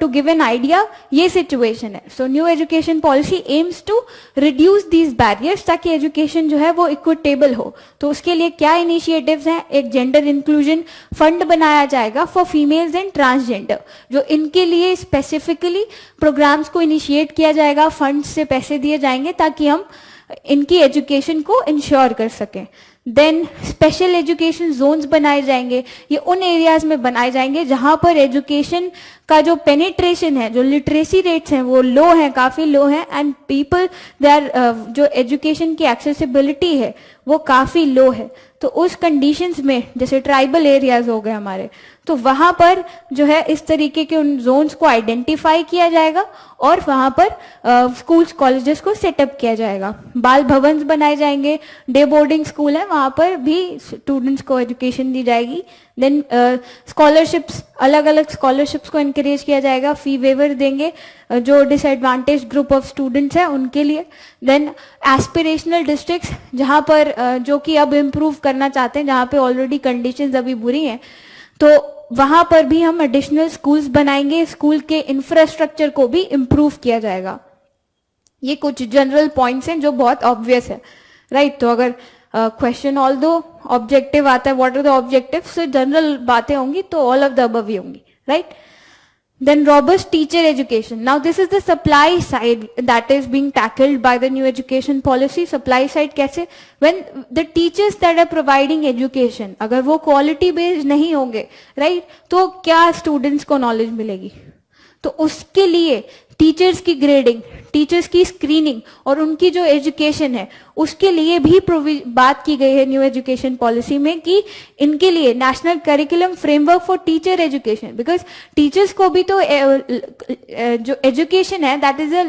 to give an idea ये situation है. So new education policy aims to reduce these barriers ताकि education जो है वो equitable हो. तो उसके लिए क्या initiatives हैं? एक gender inclusion fund बनाया जाएगा for females and transgender, जो इनके लिए specifically programs को initiate किया जाएगा, funds से पैसे दिए जाएंगे ताकि हम इनकी एजुकेशन को इंश्योर कर सकें. देन स्पेशल एजुकेशन जोन्स बनाए जाएंगे, ये उन एरियाज में बनाए जाएंगे जहां पर एजुकेशन का जो पेनिट्रेशन है, जो लिटरेसी रेट्स हैं वो लो हैं, काफी लो हैं, एंड पीपल देयर जो एजुकेशन की एक्सेसिबिलिटी है वो काफी लो है. तो उस कंडीशंस में जैसे ट्राइबल एरियाज हो गए हमारे, तो वहां पर जो है इस तरीके के उन जोन्स को आइडेंटिफाई किया जाएगा और वहां पर स्कूल्स कॉलेजेस को सेटअप किया जाएगा. बाल भवन्स बनाए जाएंगे, डे बोर्डिंग स्कूल है वहां पर भी स्टूडेंट्स को एजुकेशन दी जाएगी. देन स्कॉलरशिप्स, अलग अलग स्कॉलरशिप्स को एनकरेज किया जाएगा, फी वेवर देंगे जो डिसएडवांटेज ग्रुप ऑफ स्टूडेंट्स हैं उनके लिए. देन एस्पिरेशनल डिस्ट्रिक्ट्स, जहां पर जो कि अब इम्प्रूव करना चाहते हैं, जहां पे ऑलरेडी कंडीशंस अभी बुरी हैं, तो वहां पर भी हम एडिशनल स्कूल्स बनाएंगे, स्कूल के इंफ्रास्ट्रक्चर को भी इम्प्रूव किया जाएगा. ये कुछ जनरल पॉइंट्स हैं जो बहुत ऑब्वियस है. राइट? तो अगर क्वेश्चन ऑल दो ऑब्जेक्टिव आता है, व्हाट आर द ऑब्जेक्टिव्स, से जनरल बातें होंगी तो ऑल ऑफ द अबव ही होंगी. Right? Then robust teacher education. Now this is the supply side that is being tackled by the new education policy. Supply side कैसे? When the teachers that are providing education, अगर वो quality based नहीं होंगे, right? तो क्या students को knowledge मिलेगी? तो उसके लिए टीचर्स की ग्रेडिंग, टीचर्स की स्क्रीनिंग और उनकी जो एजुकेशन है उसके लिए भी बात की गई है न्यू एजुकेशन पॉलिसी में कि इनके लिए national curriculum framework for teacher education, because teachers को भी तो जो एजुकेशन है that is a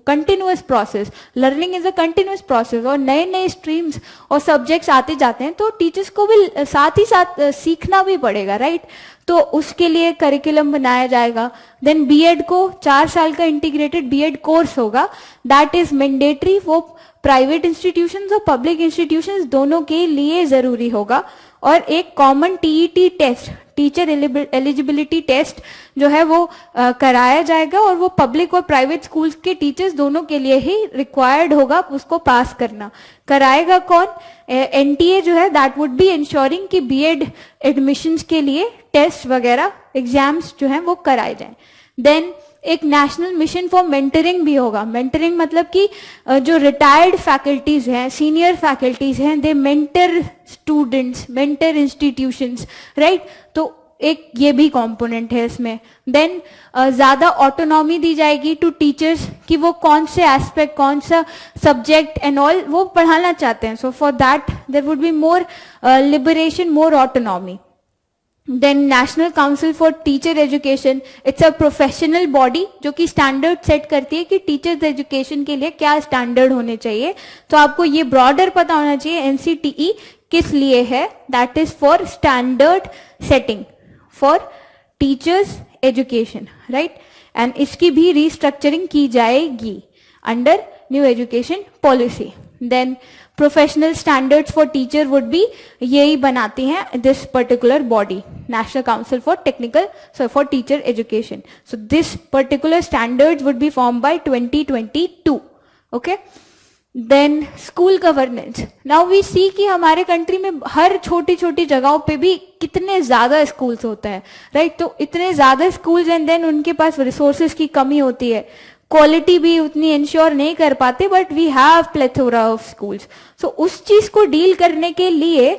continuous process, learning is a continuous process, और नए नए स्ट्रीम्स और सब्जेक्ट्स आते जाते हैं तो टीचर्स को भी साथ ही साथ सीखना भी पड़ेगा. राइट? तो उसके लिए करिकुलम बनाया जाएगा. देन बीएड को 4 साल का इंटीग्रेटेड बीएड कोर्स होगा, दैट इज मैंडेटरी, वो प्राइवेट इंस्टीट्यूशंस और पब्लिक इंस्टीट्यूशंस दोनों के लिए जरूरी होगा. और एक common TET test, teacher eligibility test जो है वो कराया जाएगा और वो पब्लिक और प्राइवेट स्कूल्स के टीचर्स दोनों के लिए ही रिक्वायर्ड होगा उसको पास करना. कराएगा कौन? एनटीए जो है दैट वुड बी इंश्योरिंग कि बीएड एडमिशंस के लिए टेस्ट वगैरह एग्जाम्स जो हैं वो कराए जाएं. देन एक नेशनल मिशन फॉर मेंटरिंग भी होगा। मेंटरिंग मतलब कि जो रिटायर्ड फैकल्टीज हैं, सीनियर फैकल्टीज हैं, they mentor students, mentor institutions, right. तो एक ये भी कंपोनेंट है इसमें। देन ज्यादा ऑटोनॉमी दी जाएगी टू टीचर्स कि वो कौन से एस्पेक्ट, कौन सा सब्जेक्ट एंड ऑल वो पढ़ाना चाहते हैं। So for that there would be more liberation, more autonomy. Then national council for teacher education, it's a professional body जो कि स्टैंडर्ड सेट करती है कि टीचर्स एजुकेशन के लिए क्या स्टैंडर्ड होने चाहिए। तो आपको ये ब्रॉडर पता होना चाहिए एनसीटीई किस लिए है, that is for standard setting for teachers education, right. And इसकी भी रिस्ट्रक्चरिंग की जाएगी under new education policy. Then professional standards for teacher would be, यही बनाती हैं this particular body, national council for technical for teacher education. So this particular standards would be form by 2022, okay. Then school governance, now we see कि हमारे country में हर छोटी छोटी जगहों पे भी कितने ज्यादा स्कूल्स होते हैं, राइट। तो इतने ज्यादा स्कूल्स एंड देन उनके पास रिसोर्सेज की कमी होती है, क्वालिटी भी उतनी इंश्योर नहीं कर पाते, but we have plethora of schools. So उस चीज को डील करने के लिए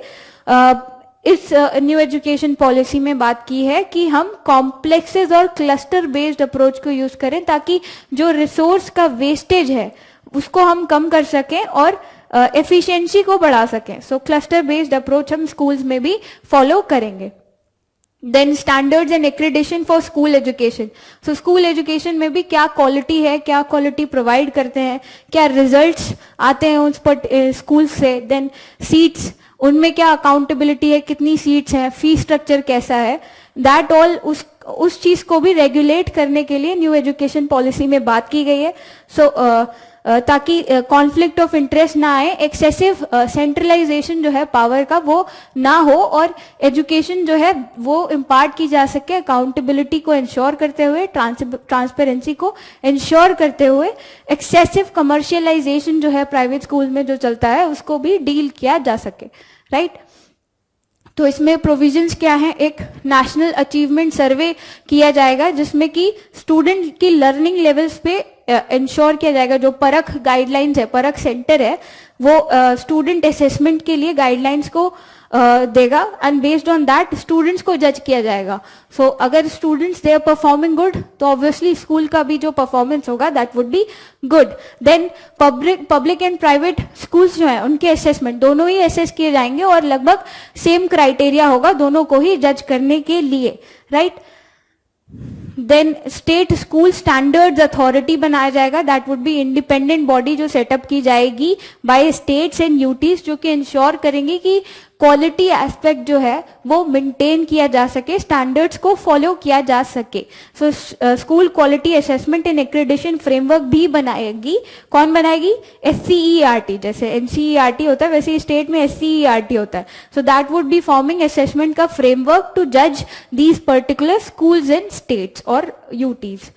इस न्यू एजुकेशन पॉलिसी में बात की है कि हम कॉम्प्लेक्सेस और क्लस्टर बेस्ड अप्रोच को यूज करें ताकि जो रिसोर्स का वेस्टेज है उसको हम कम कर सकें और एफिशिएंसी को बढ़ा सकें। सो क्लस्टर बेस्ड अप्रोच हम स्कूल्स में भी फॉलो करेंगे। Then standards and accreditation for school education, so school education में भी क्या क्वालिटी है, क्या क्वालिटी प्रोवाइड करते हैं, क्या रिजल्ट्स आते हैं उस पर स्कूल से। देन सीट्स, उनमें क्या अकाउंटेबिलिटी है, कितनी सीट्स हैं, फीस स्ट्रक्चर कैसा है, दैट ऑल उस चीज को भी रेगुलेट करने के लिए न्यू एजुकेशन पॉलिसी में बात की गई है। सो ताकि कॉन्फ्लिक्ट ऑफ इंटरेस्ट ना आए, एक्सेसिव सेंट्रलाइजेशन जो है पावर का वो ना हो और एजुकेशन जो है वो इम्पार्ट की जा सके अकाउंटेबिलिटी को इंश्योर करते हुए, ट्रांसपेरेंसी को इंश्योर करते हुए। एक्सेसिव कमर्शियलाइजेशन जो है प्राइवेट स्कूल में जो चलता है उसको भी डील किया जा सके, राइट। तो इसमें प्रोविजंस क्या है, एक नेशनल अचीवमेंट सर्वे किया जाएगा जिसमें कि स्टूडेंट की लर्निंग लेवल्स पे इंश्योर किया जाएगा। जो परख गाइडलाइंस है, परख सेंटर है, वो स्टूडेंट असेसमेंट के लिए गाइडलाइंस को देगा and based on that students को जज किया जाएगा। सो अगर students they are performing good तो ऑब्वियसली स्कूल का भी जो परफॉर्मेंस होगा that would be good. Then public and private schools जो है उनके असेसमेंट दोनों ही असेस किए जाएंगे और लगभग सेम क्राइटेरिया होगा दोनों को ही जज करने के लिए, right. Then state school standards authority बनाया जाएगा, that would be independent body जो सेटअप की जाएगी बाय स्टेट्स एंड यूटीज, जो कि इंश्योर करेंगे कि क्वालिटी एस्पेक्ट जो है वो मेंटेन किया जा सके, स्टैंडर्ड्स को फॉलो किया जा सके। So school quality assessment and accreditation framework भी बनाएगी। कौन बनाएगी? SCERT, जैसे NCERT होता है वैसे स्टेट में SCERT होता है। So that would be forming assessment का फ्रेमवर्क टू जज these particular schools in states और UTs.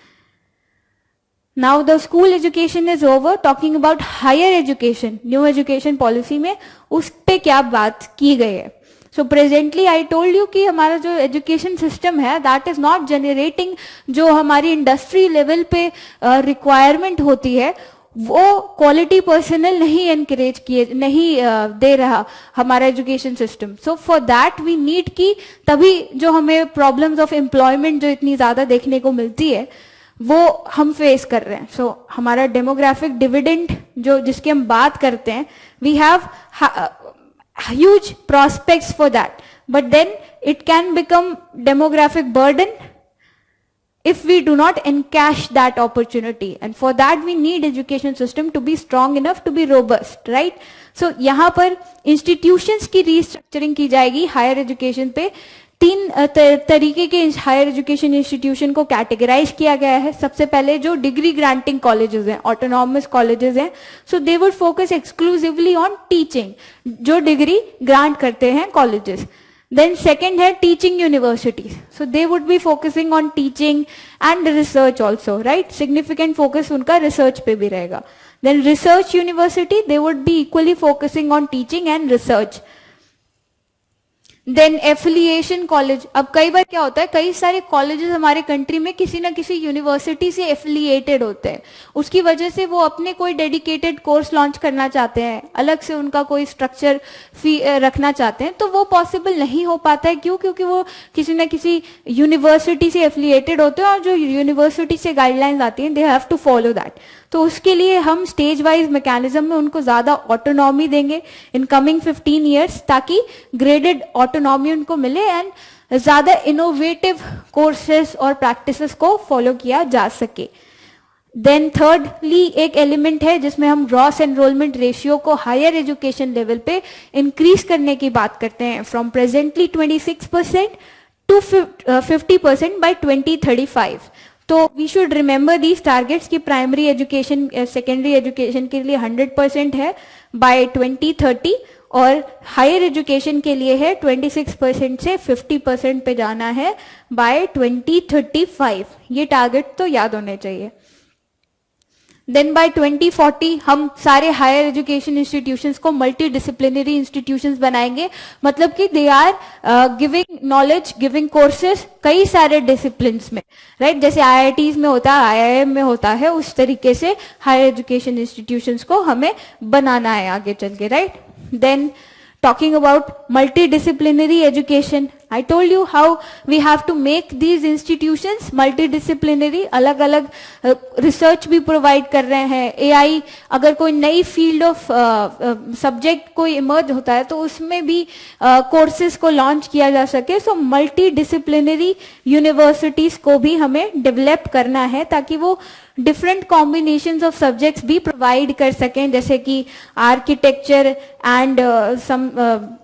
Now the school education is over, talking about higher education, new education policy में उस पे क्या बात की गई है। So presently I told you कि हमारा जो education system है that is not generating जो हमारी industry level पे requirement होती है वो क्वालिटी पर्सनल नहीं एनकरेज किए, नहीं दे रहा हमारा education system. So for that we need की तभी जो हमें प्रॉब्लम्स ऑफ एम्प्लॉयमेंट जो इतनी ज्यादा देखने को मिलती है वो हम फेस कर रहे हैं। सो हमारा डेमोग्राफिक डिविडेंड जो जिसकी हम बात करते हैं, we have huge prospects for that, but then it can become demographic burden if we do not encash that opportunity, and for that we need education system to be strong enough to be robust, right? So यहाँ पर institutions की restructuring की जाएगी higher education पे। तीन तरीके के higher education institution को कैटेगराइज किया गया है। सबसे पहले जो डिग्री ग्रांटिंग कॉलेजेस हैं, ऑटोनॉमस कॉलेजेस हैं, so they would focus exclusively on teaching, जो डिग्री ग्रांट करते हैं कॉलेजेस। Then second है teaching universities, so they would be focusing on teaching and research also, right? Significant focus उनका research पे भी रहेगा। Then research university, they would be equally focusing on teaching and research. Then affiliation college, अब कई बार क्या होता है, कई सारे कॉलेजेस हमारे कंट्री में किसी ना किसी यूनिवर्सिटी से एफिलिएटेड होते हैं, उसकी वजह से वो अपने कोई डेडिकेटेड कोर्स लॉन्च करना चाहते हैं, अलग से उनका कोई स्ट्रक्चर फी रखना चाहते हैं, तो वो पॉसिबल नहीं हो पाता है। क्यों? क्योंकि वो किसी ना किसी यूनिवर्सिटी से एफिलिएटेड होते हैं और जो यूनिवर्सिटी से गाइडलाइंस आती हैं they have to follow that. तो उसके लिए हम स्टेज वाइज मैकेनिज्म में उनको ज्यादा ऑटोनॉमी देंगे इन कमिंग 15 ईयर्स, ताकि ग्रेडेड ऑटोनॉमी उनको मिले एंड ज्यादा इनोवेटिव कोर्सेज और प्रैक्टिसेस को फॉलो किया जा सके। देन थर्डली एक एलिमेंट है जिसमें हम ग्रॉस एनरोलमेंट रेशियो को हायर एजुकेशन लेवल पे इंक्रीज करने की बात करते हैं, फ्रॉम प्रेजेंटली 26% टू 50% बाय 2035। तो we should remember these targets की प्राइमरी एजुकेशन सेकेंडरी एजुकेशन के लिए 100% है बाय 2030 और हायर एजुकेशन के लिए है 26% से 50% पे जाना है बाय 2035। ये टारगेट तो याद होने चाहिए। देन बाय 2040 हम सारे हायर एजुकेशन इंस्टीट्यूशंस को मल्टी डिसिप्लिनरी इंस्टीट्यूशंस बनाएंगे, मतलब कि they are giving knowledge, giving courses कई सारे डिसिप्लिन्स में, राइट? जैसे आईआईटीज में होता है, आईआईएम में होता है, उस तरीके से हायर एजुकेशन इंस्टीट्यूशंस को हमें बनाना है आगे चल के, right? Then talking about multidisciplinary education, I told you how we have to make these institutions multidisciplinary, अलग अलग रिसर्च भी प्रोवाइड कर रहे हैं। एआई अगर कोई नई फील्ड ऑफ सब्जेक्ट कोई इमर्ज होता है तो उसमें भी कोर्सेज को लॉन्च किया जा सके। सो मल्टीडिसिप्लिनरी यूनिवर्सिटीज को भी हमें डेवलप करना है ताकि वो डिफरेंट कॉम्बिनेशंस ऑफ सब्जेक्ट्स भी प्रोवाइड कर सकें, जैसे कि architecture and some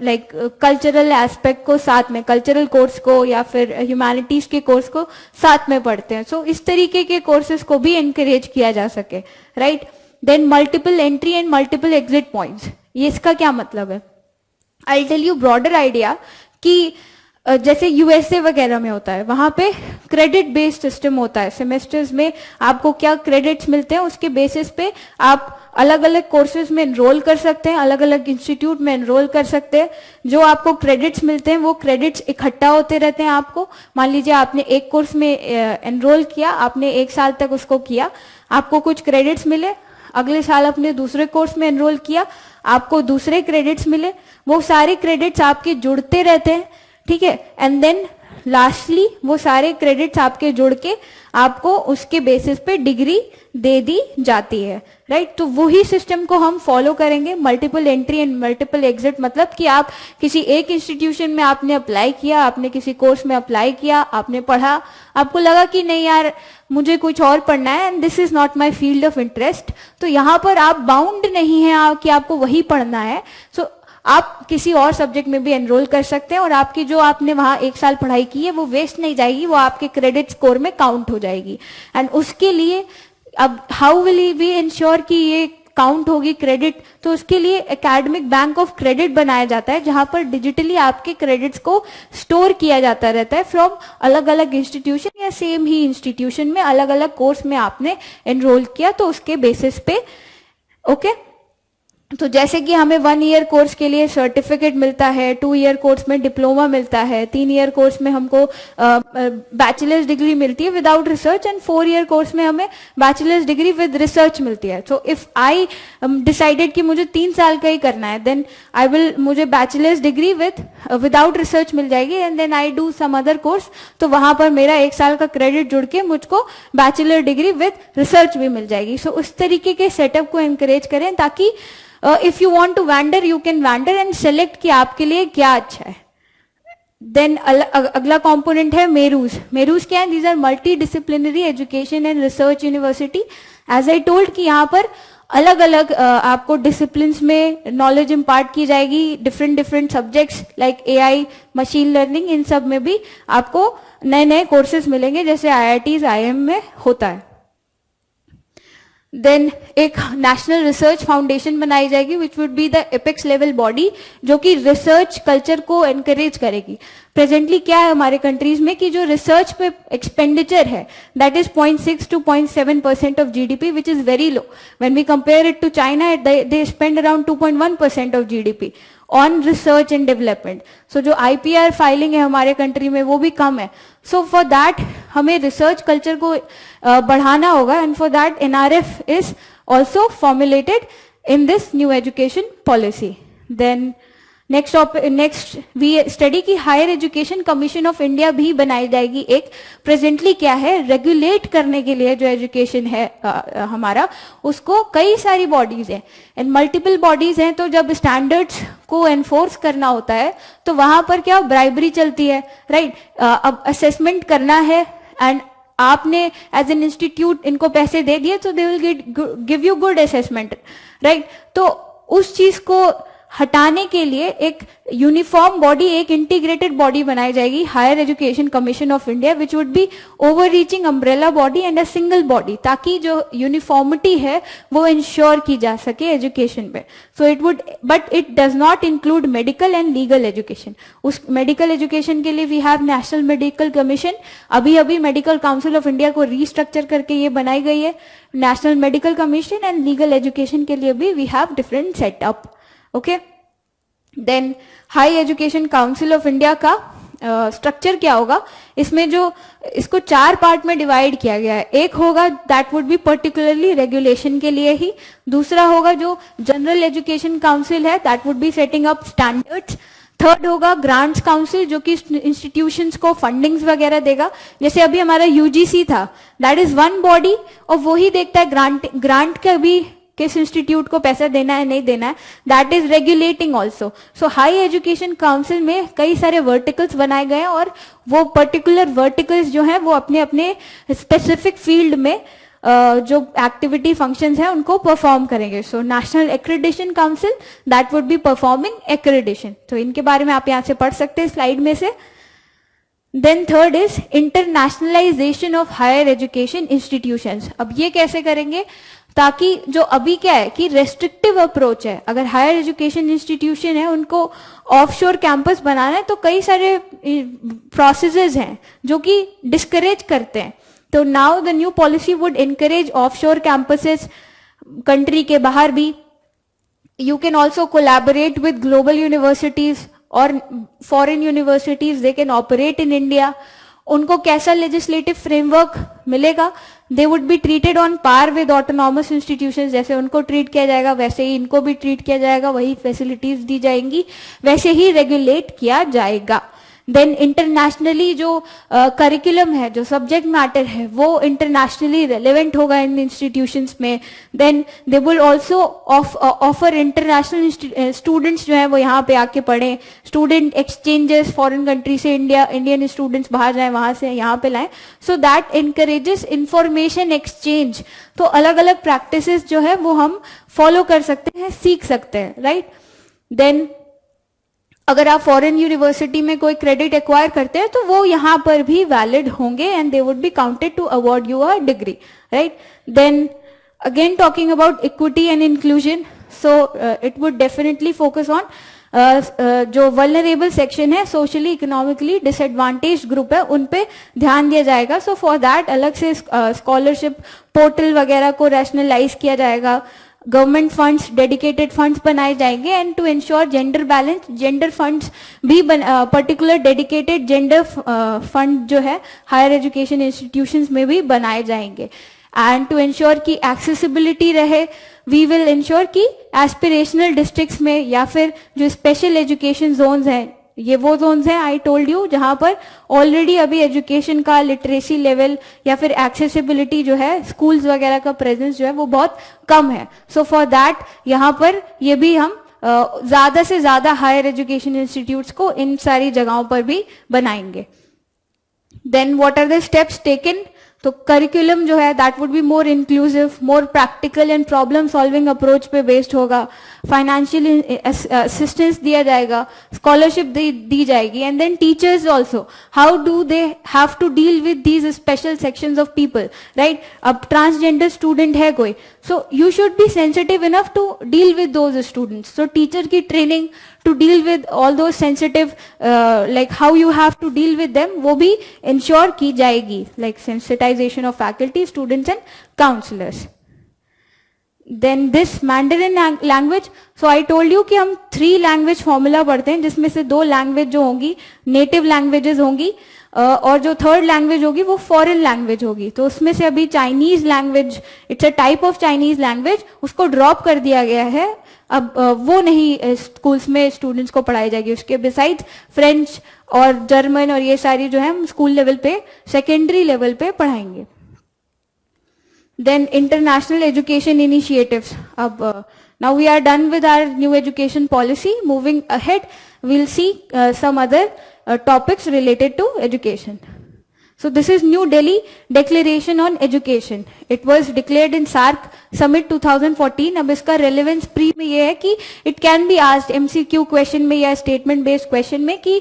like cultural aspect को साथ में, कल्चरल कोर्स को या फिर ह्यूमैनिटीज के कोर्स को साथ में पढ़ते हैं। सो इस तरीके के कोर्सेज को भी एनकरेज किया जा सके, right? Then multiple entry and multiple exit points, ये इसका क्या मतलब है? I tell you broader idea कि जैसे यूएसए वगैरह में होता है, वहां पे क्रेडिट बेस्ड सिस्टम होता है। सेमेस्टर्स में आपको क्या क्रेडिट्स मिलते हैं उसके बेसिस पे आप अलग अलग कोर्सेज में एनरोल कर सकते हैं, अलग अलग इंस्टीट्यूट में एनरोल कर सकते हैं। जो आपको क्रेडिट्स मिलते हैं वो क्रेडिट्स इकट्ठा होते रहते हैं आपको। मान लीजिए आपने एक कोर्स में एनरोल किया, आपने 1 साल तक उसको किया, आपको कुछ क्रेडिट्स मिले, अगले साल अपने दूसरे कोर्स में एनरोल किया, आपको दूसरे क्रेडिट्स मिले, वो सारे क्रेडिट्स आपके जुड़ते रहते हैं, ठीक है? एंड देन लास्टली वो सारे क्रेडिट्स आपके जुड़ के आपको उसके बेसिस पे डिग्री दे दी जाती है, राइट? तो वही सिस्टम को हम फॉलो करेंगे, multiple entry and multiple exit. मतलब कि आप किसी एक इंस्टीट्यूशन में आपने अप्लाई किया, आपने किसी कोर्स में अप्लाई किया, आपने पढ़ा, आपको लगा कि नहीं यार मुझे कुछ और पढ़ना है and this is not my field of interest, तो यहाँ पर आप बाउंड नहीं है कि आपको वही पढ़ना है। सो आप किसी और सब्जेक्ट में भी एनरोल कर सकते हैं और आपकी जो आपने वहां 1 साल पढ़ाई की है वो वेस्ट नहीं जाएगी, वो आपके क्रेडिट स्कोर में काउंट हो जाएगी। एंड उसके लिए अब हाउ विल वी इंश्योर कि ये काउंट होगी क्रेडिट? तो उसके लिए एकेडमिक बैंक ऑफ क्रेडिट बनाया जाता है जहां पर डिजिटली आपके क्रेडिट्स को स्टोर किया जाता रहता है फ्रॉम अलग अलग इंस्टीट्यूशन या सेम ही इंस्टीट्यूशन में अलग अलग कोर्स में आपने एनरोल किया तो उसके बेसिस पे, ओके? तो जैसे कि हमें 1 ईयर कोर्स के लिए सर्टिफिकेट मिलता है, 2 ईयर कोर्स में डिप्लोमा मिलता है, 3 ईयर कोर्स में हमको बैचलर्स डिग्री मिलती है without research and 4 year course में हमें बैचलर्स डिग्री विद रिसर्च मिलती है। सो इफ आई डिसाइडेड कि मुझे 3 साल का ही करना है, देन मुझे बैचलर्स डिग्री विदाउट रिसर्च मिल जाएगी and then I do some other course, तो वहां पर मेरा 1 साल का क्रेडिट जुड़ के मुझको बैचलर डिग्री विद रिसर्च भी मिल जाएगी। सो उस तरीके के सेटअप को एनकरेज करें ताकि if you want to wander you can wander and select कि आपके लिए क्या अच्छा है। देन अगला कंपोनेंट है मेरूज। मेरूज क्या है? These are multi disciplinary education and research university. As I told कि यहाँ पर अलग अलग आपको डिसिप्लिन्स में नॉलेज इम्पार्ट की जाएगी, different subjects like AI, machine learning, इन सब में भी आपको नए नए कोर्सेज मिलेंगे जैसे आईआईटीज, आईएम में होता है। देन एक नेशनल रिसर्च फाउंडेशन बनाई जाएगी विच would be the apex level body जो कि रिसर्च कल्चर को एनकरेज करेगी। प्रेजेंटली क्या है हमारे कंट्रीज में कि जो रिसर्च पे एक्सपेंडिचर है that is 0.6 to 0.7% of GDP which is very low. When we compare it to China they spend around 2.1% of GDP. On research and development. So जो IPR फाइलिंग है हमारे कंट्री में वो भी कम है. सो फॉर दैट हमें research culture को बढ़ाना होगा, and for that NRF is also formulated in this new education policy. Then next we study की higher education commission of India भी बनाई जाएगी. एक प्रेजेंटली क्या है, रेगुलेट करने के लिए जो एजुकेशन है हमारा, उसको कई सारी बॉडीज हैं एंड मल्टीपल बॉडीज हैं. तो जब स्टैंडर्ड्स को एनफोर्स करना होता है तो वहां पर क्या ब्राइबरी चलती है, राइट. अब असेसमेंट करना है एंड आपने एज एन इंस्टीट्यूट इनको पैसे दे दिए तो they will give you good assessment, right. तो उस चीज को हटाने के लिए एक यूनिफॉर्म बॉडी, एक इंटीग्रेटेड बॉडी बनाई जाएगी, higher education commission of India, which would be overreaching umbrella body and a single body, ताकि जो यूनिफॉर्मिटी है वो इंश्योर की जा सके एजुकेशन में. So it would, but it does not include medical and legal education. उस मेडिकल एजुकेशन के लिए we have national medical commission. अभी मेडिकल काउंसिल ऑफ इंडिया को रीस्ट्रक्चर करके ये बनाई गई है national medical commission. And legal education के लिए भी we have different setup. Okay, then high education council of India का स्ट्रक्चर क्या होगा, इसमें जो इसको 4 पार्ट में डिवाइड किया गया है. एक होगा that would B particularly regulation के लिए ही. दूसरा होगा जो जनरल एजुकेशन काउंसिल है, that would be setting up standards. Third होगा ग्रांट्स काउंसिल, जो कि इंस्टीट्यूशंस को फंडिंग्स वगैरह देगा. जैसे अभी हमारा UGC था, दैट इज वन बॉडी और वो ही देखता है ग्रांट का भी किस इंस्टीट्यूट को पैसा देना है नहीं देना है. That is regulating also. So high education council में कई सारे वर्टिकल्स बनाए गए हैं और वो पर्टिकुलर वर्टिकल्स जो हैं वो अपने अपने स्पेसिफिक फील्ड में जो एक्टिविटी फंक्शंस हैं उनको परफॉर्म करेंगे. So national accreditation council, that would be performing accreditation. तो इनके बारे में आप यहाँ से पढ़ सकते हैं स्लाइड में से. Then third is internationalisation of higher education institutions. अब ये कैसे करेंगे, ताकि जो अभी क्या है कि रेस्ट्रिक्टिव अप्रोच है, अगर हायर एजुकेशन इंस्टीट्यूशन है उनको ऑफशोर कैंपस बनाना है तो कई सारे प्रोसेसेस हैं जो कि डिस्करेज करते हैं. तो now the new policy would encourage offshore campuses country के बाहर भी. You can also collaborate with global universities और foreign universities, they can operate in India. उनको कैसा लेजिस्लेटिव फ्रेमवर्क मिलेगा, they would be treated on par with autonomous institutions. जैसे उनको treat किया जाएगा वैसे ही इनको भी ट्रीट किया जाएगा, वही फैसिलिटीज दी जाएंगी, वैसे ही रेगुलेट किया जाएगा. देन इंटरनेशनली जो करिकुलम है, जो सब्जेक्ट मैटर है, वो इंटरनेशनली रेलेवेंट होगा इन इंस्टीट्यूशंस में. Then they will also offer international students जो है वो यहाँ पे आके पढ़ें. स्टूडेंट एक्सचेंजेस फॉरेन कंट्री से इंडियन स्टूडेंट्स बाहर जाएं, वहां से यहाँ पे लाएं. So that encourages information exchange. तो अलग अलग प्रैक्टिसेस जो है वो हम फॉलो कर सकते हैं, सीख सकते हैं, राइट. देन अगर आप फॉरेन यूनिवर्सिटी में कोई क्रेडिट एक्वायर करते हैं तो वो यहाँ पर भी वैलिड होंगे and they would be counted to award you a degree, right. Then again talking about equity and inclusion, so it would definitely focus on जो वल्नरेबल सेक्शन है, सोशली इकोनॉमिकली डिसएडवांटेज ग्रुप है, उन पे ध्यान दिया जाएगा. सो for that अलग से स्कॉलरशिप पोर्टल वगैरह को रैशनलाइज किया जाएगा. गवर्नमेंट फंड्स, डेडिकेटेड फंड्स बनाए जाएंगे and to ensure gender balance, gender funds भी पर्टिकुलर डेडिकेटेड जेंडर फंड जो है हायर एजुकेशन इंस्टीट्यूशंस में भी बनाए जाएंगे. एंड टू इंश्योर की एक्सेसिबिलिटी रहे, वी विल इंश्योर की एस्पिरेशनल डिस्ट्रिक्ट्स में या फिर जो स्पेशल एजुकेशन जोन्स हैं, ये वो जोन्स हैं आई टोल्ड यू जहां पर ऑलरेडी अभी एजुकेशन का लिटरेसी लेवल या फिर एक्सेसिबिलिटी जो है, स्कूल्स वगैरह का प्रेजेंस जो है वो बहुत कम है. सो फॉर दैट यहाँ पर ये भी हम ज्यादा से ज्यादा हायर एजुकेशन इंस्टीट्यूट्स को इन सारी जगहों पर भी बनाएंगे. Then what are the steps taken, तो करिकुलम जो है that would be more inclusive, more practical and problem solving approach पे बेस्ड होगा. फाइनेंशियल असिस्टेंस दिया जाएगा, स्कॉलरशिप दी जाएगी. And then teachers also, how do they have to deal with these special sections of people, right. अब transgender student है कोई, so you should be sensitive enough to deal with those students. So teacher की training to deal with all those sensitive like how you have to deal with them वो भी ensure की जाएगी, like sensitization of faculty, students and counselors. Then this Mandarin language, so I told you कि हम 3 language formula पढ़ते हैं, जिसमें से 2 लैंग्वेज जो होंगी नेटिव लैंग्वेजेस होंगी, और जो 3rd लैंग्वेज होगी वो फॉरेन लैंग्वेज होगी. तो उसमें से अभी Chinese language, it's a type of Chinese language, उसको ड्रॉप कर दिया गया है. अब वो नहीं स्कूल्स में स्टूडेंट्स को पढ़ाई जाएगी. उसके बिसाइड फ्रेंच और जर्मन और ये सारी जो है हम स्कूल लेवल पे, सेकेंडरी लेवल पे पढ़ाएंगे. Then international education initiatives. Now we are done with our new education policy. Moving ahead, we'll see some other topics related to education. So this is New Delhi Declaration on Education. It was declared in SARC Summit 2014. अब इसका relevance pre में ये है कि it can be asked MCQ question में या statement based question में कि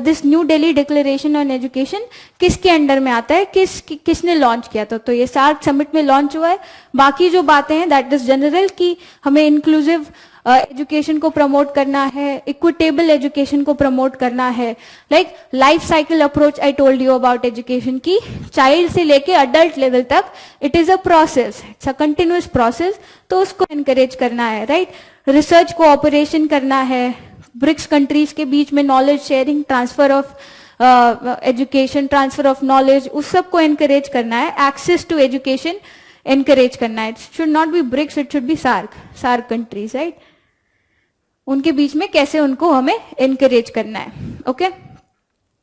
this New Delhi Declaration on Education किसके अंडर में आता है, किसने लॉन्च किया था. तो ये SARC Summit में लॉन्च हुआ है. बाकी जो बातें हैं that is general कि हमें inclusive एजुकेशन को प्रमोट करना है, इक्विटेबल एजुकेशन को प्रमोट करना है, like life cycle approach I told you about education की चाइल्ड से लेके अडल्ट लेवल तक it is a process, it's a continuous process. तो उसको एनकरेज करना है, राइट. रिसर्च कोऑपरेशन करना है, ब्रिक्स कंट्रीज के बीच में knowledge sharing, transfer of education, transfer of knowledge, उस सब को एनकरेज करना है. एक्सेस टू एजुकेशन एनकरेज करना है. It should not be BRICS, it should be SAARC countries, right. उनके बीच में कैसे उनको हमें एनकरेज करना है. Okay.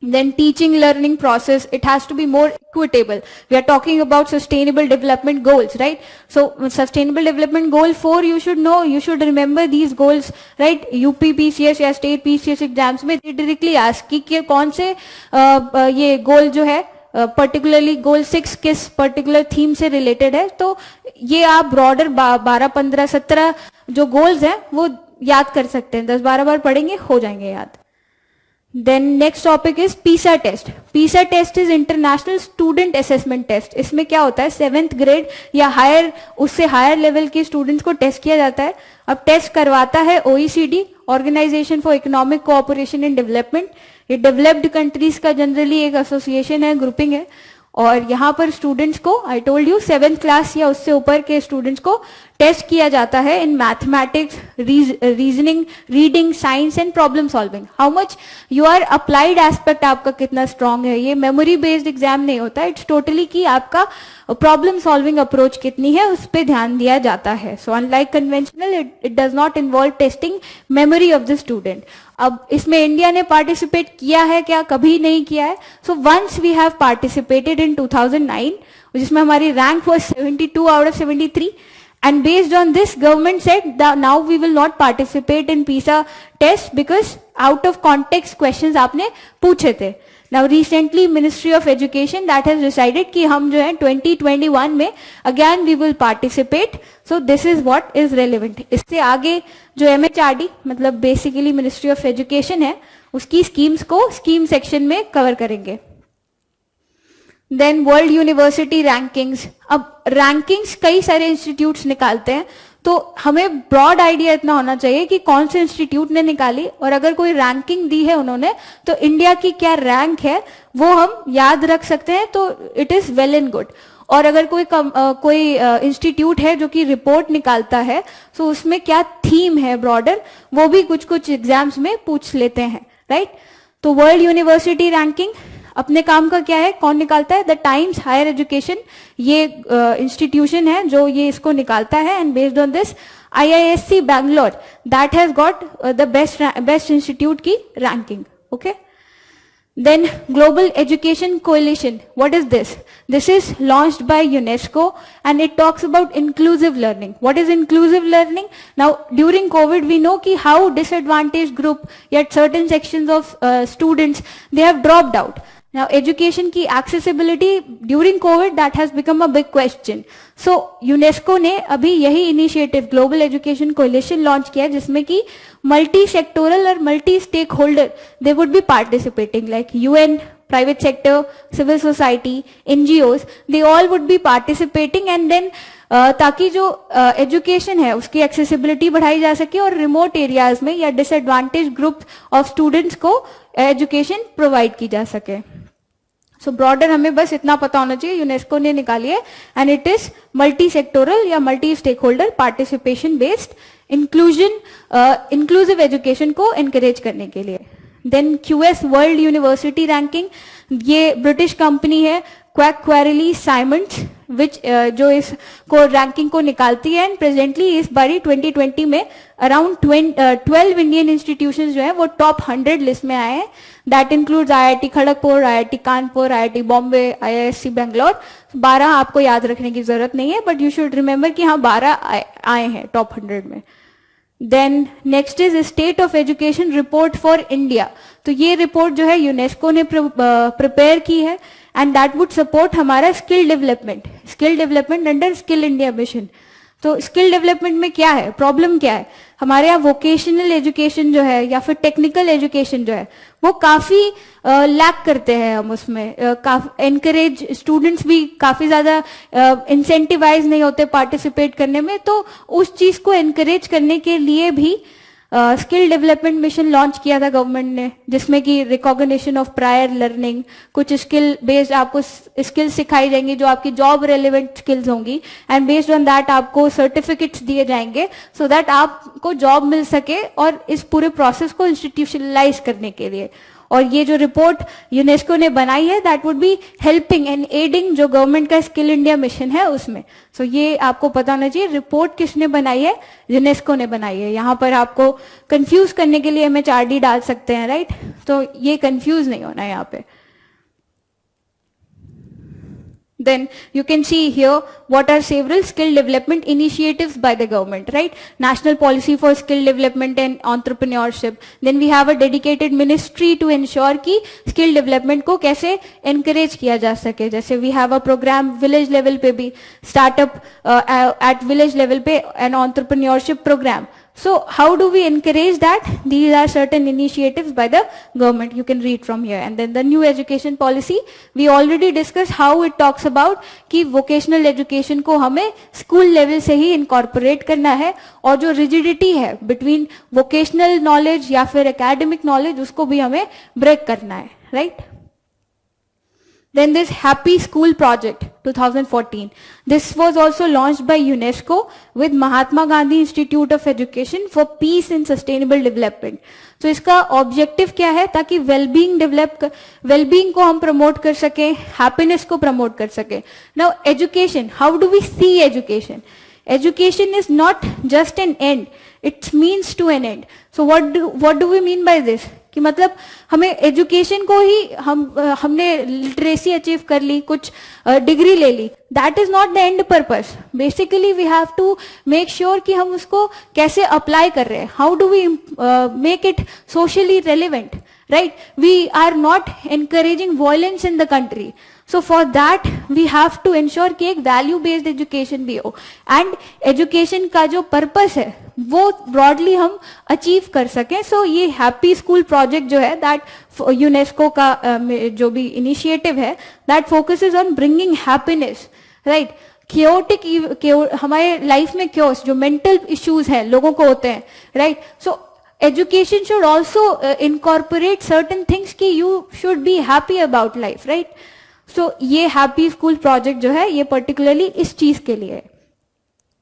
Then teaching learning process, it has to be more equitable. We are talking about sustainable development goals, right? So sustainable development goal 4 you should know, you should remember these goals, right? UP PCS या state PCS exams में they directly ask कि कौन से ये goal जो है particularly गोल 6 किस particular theme से रिलेटेड है. तो ये आप ब्रॉडर 12, 15, 17 जो गोल्स हैं वो याद कर सकते हैं. 10-12 बार पढ़ेंगे हो जाएंगे याद. Then next topic is PISA test. PISA test is international student assessment test. इसमें क्या होता है, 7th ग्रेड या हायर, उससे हायर लेवल के स्टूडेंट्स को टेस्ट किया जाता है. अब टेस्ट करवाता है OECD, organisation for economic cooperation and development. ये डेवलप्ड कंट्रीज का जनरली एक एसोसिएशन है, ग्रुपिंग है. और यहाँ पर स्टूडेंट्स को, आई टोल्ड यू 7th क्लास या उससे ऊपर के स्टूडेंट्स को टेस्ट किया जाता है in mathematics, reasoning, reading, science and problem solving. How much you are applied aspect आपका कितना स्ट्रांग है. ये मेमोरी बेस्ड एग्जाम नहीं होता, इट्स टोटली कि आपका प्रॉब्लम सॉल्विंग अप्रोच कितनी है उस पर ध्यान दिया जाता है. So unlike conventional it does not involve testing memory of the student. अब इसमें इंडिया ने पार्टिसिपेट किया है क्या, कभी नहीं किया है. So once we have participated in 2009 जिसमें हमारी rank was 72 out of 73. And based on this, government said that now we will not participate in PISA test because out of context questions आपने पूछे थे. Now recently Ministry of Education that has decided कि हम जो है 2021 में again we will participate. So this is what is relevant. इससे आगे जो MHRD मतलब basically Ministry of Education है, उसकी स्कीम्स को स्कीम सेक्शन में कवर करेंगे. Then world university rankings. अब रैंकिंग्स कई सारे इंस्टीट्यूट्स निकालते हैं, तो हमें ब्रॉड आइडिया इतना होना चाहिए कि कौन से इंस्टीट्यूट ने निकाली, और अगर कोई रैंकिंग दी है उन्होंने तो इंडिया की क्या रैंक है वो हम याद रख सकते हैं. तो it is well and good. और अगर कोई इंस्टीट्यूट है जो कि रिपोर्ट निकालता है तो उसमें क्या थीम है ब्रॉडर, वो भी कुछ एग्जाम्स में पूछ लेते हैं, राइट. तो वर्ल्ड यूनिवर्सिटी रैंकिंग अपने काम का क्या है, कौन निकालता है, द टाइम्स हायर एजुकेशन, ये इंस्टीट्यूशन है जो ये इसको निकालता है. And based on this IISc Bangalore that has got the best institute की ranking. Okay. Then Global Education Coalition, what is this? This is launched by UNESCO and it talks about inclusive learning. What is inclusive learning? Now during COVID we know ki how disadvantaged group yet certain sections of students they have dropped out. Now education की accessibility during COVID that has become a big question. So UNESCO ने अभी यही initiative Global Education Coalition launch किया जिसमें कि multi sectoral और multi stakeholder they would be participating like UN, private sector, civil society, NGOs, they all would be participating and then ताकि जो education है उसकी एक्सेसिबिलिटी बढ़ाई जा सके और रिमोट एरियाज में या डिसएडवांटेज ग्रुप ऑफ स्टूडेंट्स को एजुकेशन प्रोवाइड की जा सके. सो ब्रॉडर हमें बस इतना पता होना चाहिए, यूनेस्को ने निकाली है, and it is multi sectoral या multi stake holder participation based inclusive education को एनकरेज करने के लिए। Then QS world university ranking, ये ब्रिटिश कंपनी है क्वैकक्वारली साइमंड्स विच जो इसको रैंकिंग को निकालती है, एंड प्रेजेंटली इस बारी 2020 में अराउंड 12 इंडियन इंस्टीट्यूशंस जो है वो टॉप 100 लिस्ट में आए हैं। That includes IIT Kharagpur, IIT Kanpur, IIT Bombay, IISc Bangalore. 12 आपको याद रखने की जरूरत नहीं है, बट यू शुड रिमेंबर कि हाँ 12 आए हैं टॉप 100 में। Then next is state of education report for India. तो ये रिपोर्ट जो है यूनेस्को ने प्रिपेयर की है, एंड दैट वुड सपोर्ट हमारा skill development under skill India mission. तो स्किल डेवलपमेंट में क्या है, प्रॉब्लम क्या है, हमारे यहाँ वोकेशनल एजुकेशन जो है या फिर टेक्निकल एजुकेशन जो है वो काफी लैक करते हैं हम उसमें, एनकरेज स्टूडेंट्स भी काफी ज्यादा इंसेंटिवाइज नहीं होते पार्टिसिपेट करने में। तो उस चीज को एनकरेज करने के लिए भी स्किल डेवलपमेंट मिशन लॉन्च किया था गवर्नमेंट ने, जिसमें कि रिकॉग्निशन ऑफ प्रायर लर्निंग, कुछ स्किल बेस्ड आपको स्किल्स सिखाई जाएंगी जो आपकी जॉब रेलेवेंट स्किल्स होंगी, एंड बेस्ड ऑन दैट आपको सर्टिफिकेट्स दिए जाएंगे सो दैट आपको जॉब मिल सके, और इस पूरे प्रोसेस को इंस्टीट्यूशनलाइज करने के लिए। और ये जो रिपोर्ट यूनेस्को ने बनाई है that would be helping and adding जो गवर्नमेंट का स्किल इंडिया मिशन है उसमें। सो ये आपको पता होना चाहिए, रिपोर्ट किसने बनाई है, यूनेस्को ने बनाई है। यहाँ पर आपको कंफ्यूज करने के लिए MHRD डाल सकते हैं, राइट, तो ये कंफ्यूज नहीं होना है यहाँ पे। Then you can see here what are several skill development initiatives by the government, right? National policy for skill development and entrepreneurship. Then we have a dedicated ministry to ensure कि skill development को कैसे encourage किया जा सके। जैसे we have a program village level पे भी, startup at village level पे an entrepreneurship program. So how do we encourage that? These are certain initiatives by the government. You can read from here. And then the new education policy, we already discussed how it talks about कि vocational education को हमें school level से ही incorporate करना है, और जो rigidity है between vocational knowledge या फिर academic knowledge उसको भी हमें break करना है, right? Then this Happy School Project 2014. This was also launched by UNESCO with Mahatma Gandhi Institute of Education for Peace and Sustainable Development. तो इसका ऑब्जेक्टिव क्या है, ताकि वेलबींग को हम प्रमोट कर सके, हैप्पीनेस को प्रमोट कर सके। Now education, how do we see education? Education is not just an end, it means to an end. So what do we mean by this? कि मतलब हमें एजुकेशन को ही हमने लिटरेसी अचीव कर ली, कुछ डिग्री ले ली, that is not the end purpose. Basically we have to make sure कि हम उसको कैसे अप्लाई कर रहे हैं, how do we make it socially relevant, right? We are not encouraging violence in the country, so for that we have to ensure कि एक value based education भी हो, एंड एजुकेशन का जो पर्पस है वो ब्रॉडली हम अचीव कर सकें। सो ये हैप्पी स्कूल प्रोजेक्ट जो है दैट यूनेस्को का जो भी इनिशिएटिव है that focuses on bringing happiness, right? हमारे लाइफ में क्योस जो मेंटल इश्यूज हैं लोगों को होते हैं, right? So education should also incorporate certain things कि you should be happy about life, right? सो ये हैप्पी स्कूल प्रोजेक्ट जो है ये पर्टिकुलरली इस चीज के लिए है।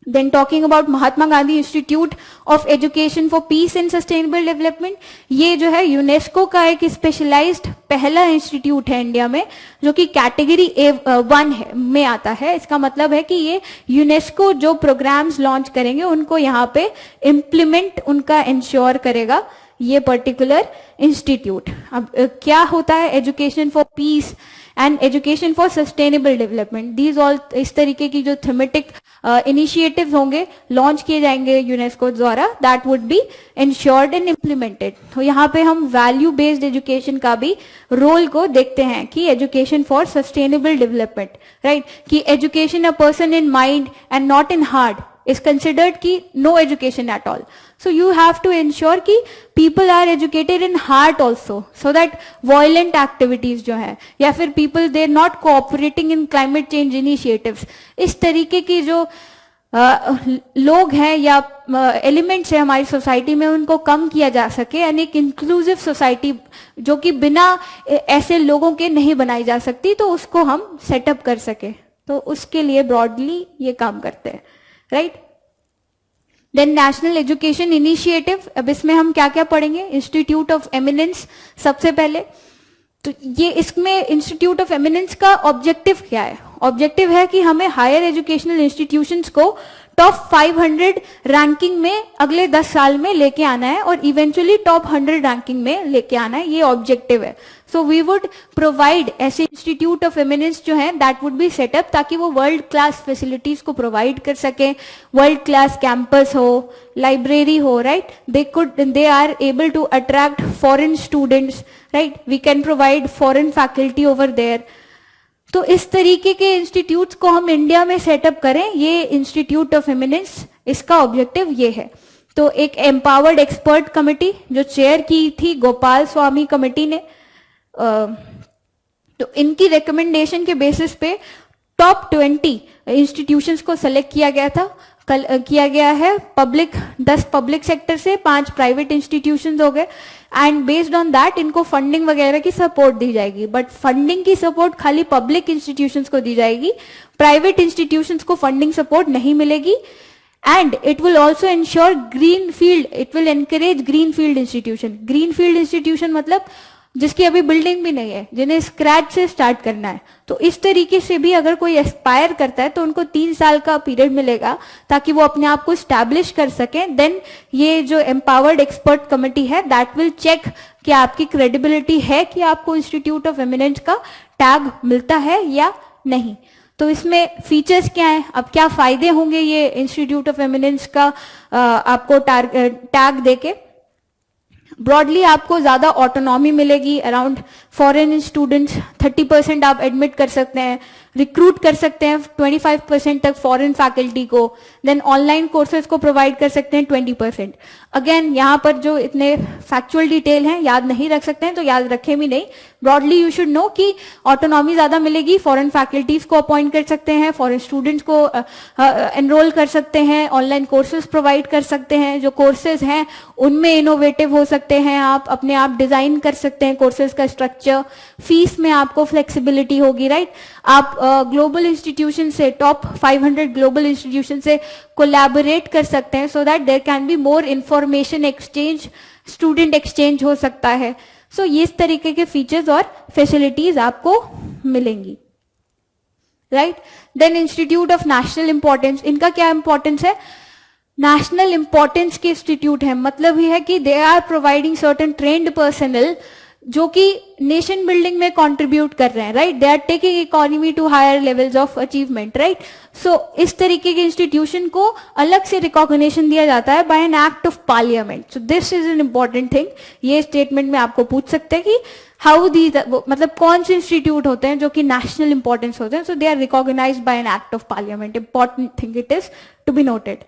Then talking about Mahatma Gandhi institute of education for piece and sustainable development, ये जो है यूनेस्को का एक स्पेशलाइज्ड पहला इंस्टीट्यूट है इंडिया में जो कि कैटेगरी A1 है में आता है। इसका मतलब है कि ये यूनेस्को जो प्रोग्राम्स लॉन्च करेंगे उनको यहाँ पे इम्प्लीमेंट उनका इंश्योर करेगा ये पर्टिकुलर इंस्टीट्यूट। अब क्या होता है education for piece and education for sustainable development, these all इस तरीके की जो थीमेटिक इनिशिएटिव्स होंगे लॉन्च किए जाएंगे यूनेस्को द्वारा, that would B insured and implemented. तो यहाँ पे हम वैल्यू बेस्ड एजुकेशन का भी रोल को देखते हैं कि education for sustainable development, right? कि education a person in mind and not in heart is considered ki no education at all. So you have to ensure कि people are educated in heart also, so that violent activities जो है या फिर people they are not cooperating in climate change initiatives, इस तरीके की जो लोग हैं या एलिमेंट्स है हमारी सोसाइटी में, उनको कम किया जा सके, यानी एक इंक्लूसिव सोसाइटी जो कि बिना ऐसे लोगों के नहीं बनाई जा सकती, तो उसको हम सेटअप कर सके, तो उसके लिए ब्रॉडली ये काम करते हैं, right. Then national education initiative, अब इसमें हम क्या क्या पढ़ेंगे, इंस्टीट्यूट ऑफ एमिनेंस सबसे पहले। तो ये इसमें इंस्टीट्यूट ऑफ एमिनेंस का ऑब्जेक्टिव क्या है, ऑब्जेक्टिव है कि हमें हायर एजुकेशनल इंस्टीट्यूशंस को टॉप 500 रैंकिंग में अगले 10 साल में लेके आना है और इवेंचुअली टॉप 100 रैंकिंग में लेके आना है, ये ऑब्जेक्टिव है। सो वी वुड प्रोवाइड ऐसे इंस्टीट्यूट ऑफ एमिनेंस जो है दैट वुड बी सेटअप, ताकि वो वर्ल्ड क्लास फैसिलिटीज को प्रोवाइड कर सके, वर्ल्ड क्लास कैंपस हो, लाइब्रेरी हो, right, they are able to attract foreign students, right, we can provide foreign faculty over there. तो इस तरीके के इंस्टीट्यूट्स को हम इंडिया में सेटअप करें, ये इंस्टीट्यूट ऑफ एमिनेंस, इसका ऑब्जेक्टिव ये है। तो एक एम्पावर्ड एक्सपर्ट कमेटी जो चेयर की थी गोपाल स्वामी कमेटी ने, तो इनकी रिकमेंडेशन के बेसिस पे टॉप 20 इंस्टीट्यूशंस को सेलेक्ट किया गया था, किया गया है। 10 पब्लिक सेक्टर से 5 प्राइवेट इंस्टीट्यूशंस हो गए, एंड बेस्ड ऑन दैट इनको फंडिंग वगैरह की सपोर्ट दी जाएगी, बट फंडिंग की सपोर्ट खाली पब्लिक इंस्टीट्यूशंस को दी जाएगी, प्राइवेट इंस्टीट्यूशंस को फंडिंग सपोर्ट नहीं मिलेगी। And it will also ensure green field, it will encourage green field institution. Green field institution मतलब जिसकी अभी बिल्डिंग भी नहीं है, जिन्हें स्क्रैच से स्टार्ट करना है। तो इस तरीके से भी अगर कोई एस्पायर करता है तो उनको 3 साल का पीरियड मिलेगा ताकि वो अपने आप को स्टैब्लिश कर सकें। देन ये जो एम्पावर्ड एक्सपर्ट कमेटी है दैट विल चेक कि आपकी क्रेडिबिलिटी है कि आपको इंस्टीट्यूट ऑफ एमिनेंस का टैग मिलता है या नहीं। तो इसमें फीचर्स क्या हैं, अब क्या फायदे होंगे ये इंस्टीट्यूट ऑफ एमिनेंस का आपको टैग देके। ब्रॉडली आपको ज्यादा ऑटोनॉमी मिलेगी, अराउंड फॉरेन स्टूडेंट्स 30% आप एडमिट कर सकते हैं, रिक्रूट कर सकते हैं 25% तक फॉरेन फैकल्टी को, देन ऑनलाइन कोर्सेज को प्रोवाइड कर सकते हैं 20%। अगेन यहाँ पर जो इतने फैक्चुअल डिटेल हैं याद नहीं रख सकते हैं तो याद रखें भी नहीं। ब्रॉडली यू शुड नो कि ऑटोनॉमी ज्यादा मिलेगी, फॉरेन फैकल्टीज को अपॉइंट कर सकते हैं, फॉरेन स्टूडेंट्स को एनरोल कर सकते हैं, ऑनलाइन कोर्सेज प्रोवाइड कर सकते हैं, जो कोर्सेज हैं उनमें इनोवेटिव हो सकते हैं, आप अपने आप डिजाइन कर सकते हैं कोर्सेज का स्ट्रक्चर, फीस में आपको फ्लेक्सिबिलिटी होगी, राइट। आप ग्लोबल इंस्टीट्यूशन से, टॉप 500 ग्लोबल इंस्टीट्यूशन से कोलैबोरेट कर सकते हैं so that there can be more information exchange, student exchange हो सकता है। सो ये इस तरीके के फीचर्स और फैसिलिटीज आपको मिलेंगी, right. Then institute of national importance, इनका क्या इंपॉर्टेंस है, नेशनल इंपॉर्टेंस के इंस्टीट्यूट है, मतलब ये है कि they are providing certain trained personnel जो कि नेशन बिल्डिंग में कंट्रीब्यूट कर रहे हैं, right, they are taking economy to higher levels of achievement, right. So इस तरीके के इंस्टीट्यूशन को अलग से रिकॉग्निशन दिया जाता है by an act of parliament. So this is an important thing, ये स्टेटमेंट में आपको पूछ सकते हैं कि हाउ दी, मतलब कौन से इंस्टीट्यूट होते हैं जो कि नेशनल इंपॉर्टेंस होते हैं, so they are recognised by an act of parliament, important thing it is to be noted.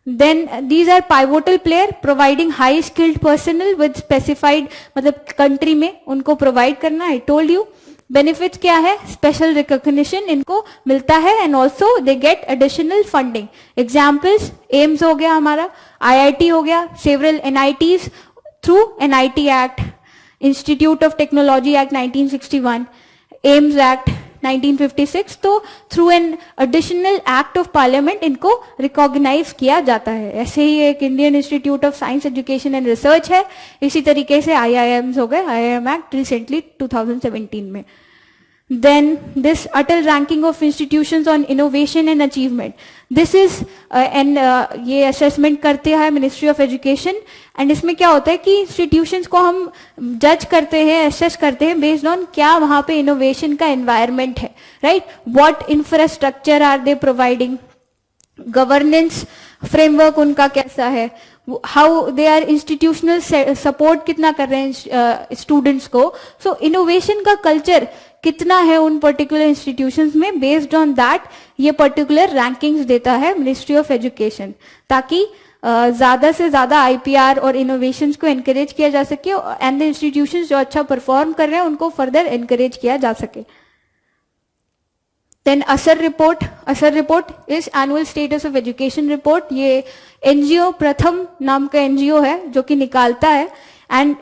Then these are pivotal player providing high skilled personnel with specified, मतलब country में उनको provide करना, I told you। benefits क्या है, special recognition इनको मिलता है and also they get additional funding। examples AIIMS हो गया हमारा, IIT हो गया, several NITs through NIT Act, Institute of Technology Act 1961, AIIMS act 1956, तो through an additional act of parliament इनको रिकॉग्नाइज किया जाता है। ऐसे ही एक Indian institute of science education and research है, इसी तरीके से IIMs हो गए, IIM एक्ट रिसेंटली 2017 में। Then this Atal ranking of institutions on innovation and achievement, this is ये assessment करते हैं मिनिस्ट्री ऑफ एजुकेशन, एंड इसमें क्या होता है कि इंस्टीट्यूशंस को हम जज करते हैं, असेस करते हैं बेस्ड ऑन क्या वहाँ पे इनोवेशन का एनवायरनमेंट है, right, what infrastructure are they providing, governance framework उनका कैसा है, how they are institutional support कितना कर रहे हैं स्टूडेंट्स को। सो इनोवेशन का कल्चर कितना है उन पर्टिकुलर इंस्टीट्यूशंस में, बेस्ड ऑन दैट ये पर्टिकुलर रैंकिंग्स देता है मिनिस्ट्री ऑफ एजुकेशन, ताकि ज्यादा से ज्यादा IPR और इनोवेशंस को एनकरेज किया जा सके एंड द इंस्टीट्यूशंस जो अच्छा परफॉर्म कर रहे हैं उनको फर्दर एनकरेज किया जा सके। देन असर report is annual status of education report. ये एनजीओ प्रथम नाम का एनजीओ है जो कि निकालता है, एंड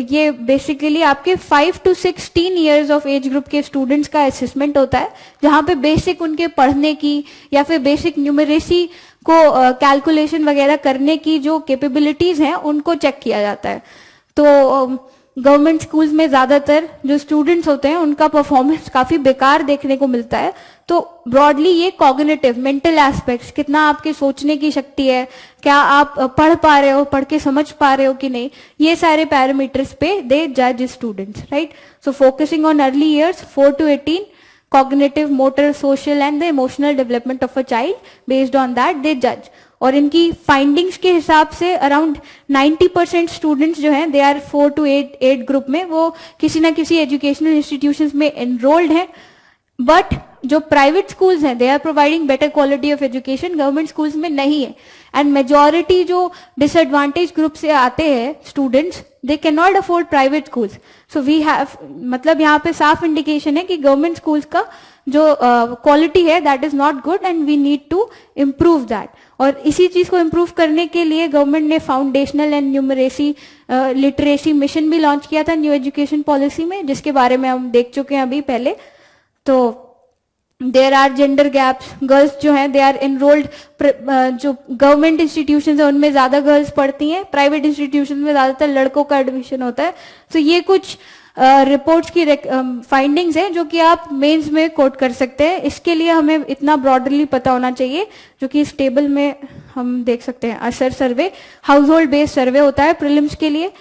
ये बेसिकली आपके 5 to 16 years of age group के स्टूडेंट्स का असेसमेंट होता है, जहाँ पे बेसिक उनके पढ़ने की या फिर बेसिक न्यूमरेसी को कैलकुलेशन वगैरह करने की जो कैपेबिलिटीज हैं उनको चेक किया जाता है। तो गवर्नमेंट स्कूल्स में ज़्यादातर जो स्टूडेंट्स होते हैं उनका परफॉर्मेंस काफ़ी बेकार देखने को मिलता है। तो ब्रॉडली ये कॉग्निटिव मेंटल एस्पेक्ट्स, कितना आपके सोचने की शक्ति है, क्या आप पढ़ पा रहे हो, पढ़ के समझ पा रहे हो कि नहीं, ये सारे पैरामीटर्स पे दे जज students, right. So focusing on early years 4 to 18, cognitive, motor, social and the emotional development of a child, based on that they judge। और इनकी फाइंडिंग्स के हिसाब से अराउंड 90% स्टूडेंट्स जो हैं दे आर 4 to 8 ग्रुप में, वो किसी ना किसी एजुकेशनल इंस्टीट्यूशंस में एनरोल्ड हैं। बट जो प्राइवेट स्कूल्स हैं they are providing better quality of education, government schools में नहीं है। एंड मेजॉरिटी जो डिसएडवांटेज ग्रुप से आते हैं students, they can not afford private schools. So we have, मतलब यहाँ पे साफ इंडिकेशन है कि गवर्नमेंट स्कूल्स का जो क्वालिटी है that is not good and we need to improve that. और इसी चीज को इम्प्रूव करने के लिए गवर्नमेंट ने foundational and numeracy literacy mission भी लॉन्च किया था न्यू एजुकेशन पॉलिसी में, जिसके बारे में हम देख चुके हैं अभी पहले। तो there are gender gaps, girls जो हैं दे आर एनरोल्ड, जो गवर्नमेंट इंस्टीट्यूशन है उनमें ज्यादा गर्ल्स पढ़ती हैं, प्राइवेट इंस्टीट्यूशन में ज्यादातर लड़कों का एडमिशन होता है। तो ये कुछ रिपोर्ट्स की फाइंडिंग्स हैं जो कि आप मेंस में कोट कर सकते हैं। इसके लिए हमें इतना ब्रॉडली पता होना चाहिए, जो कि इस टेबल में हम देख सकते हैं। असर सर्वे हाउस होल्ड बेस्ड सर्वे होता है प्रीलिम्स के लिए,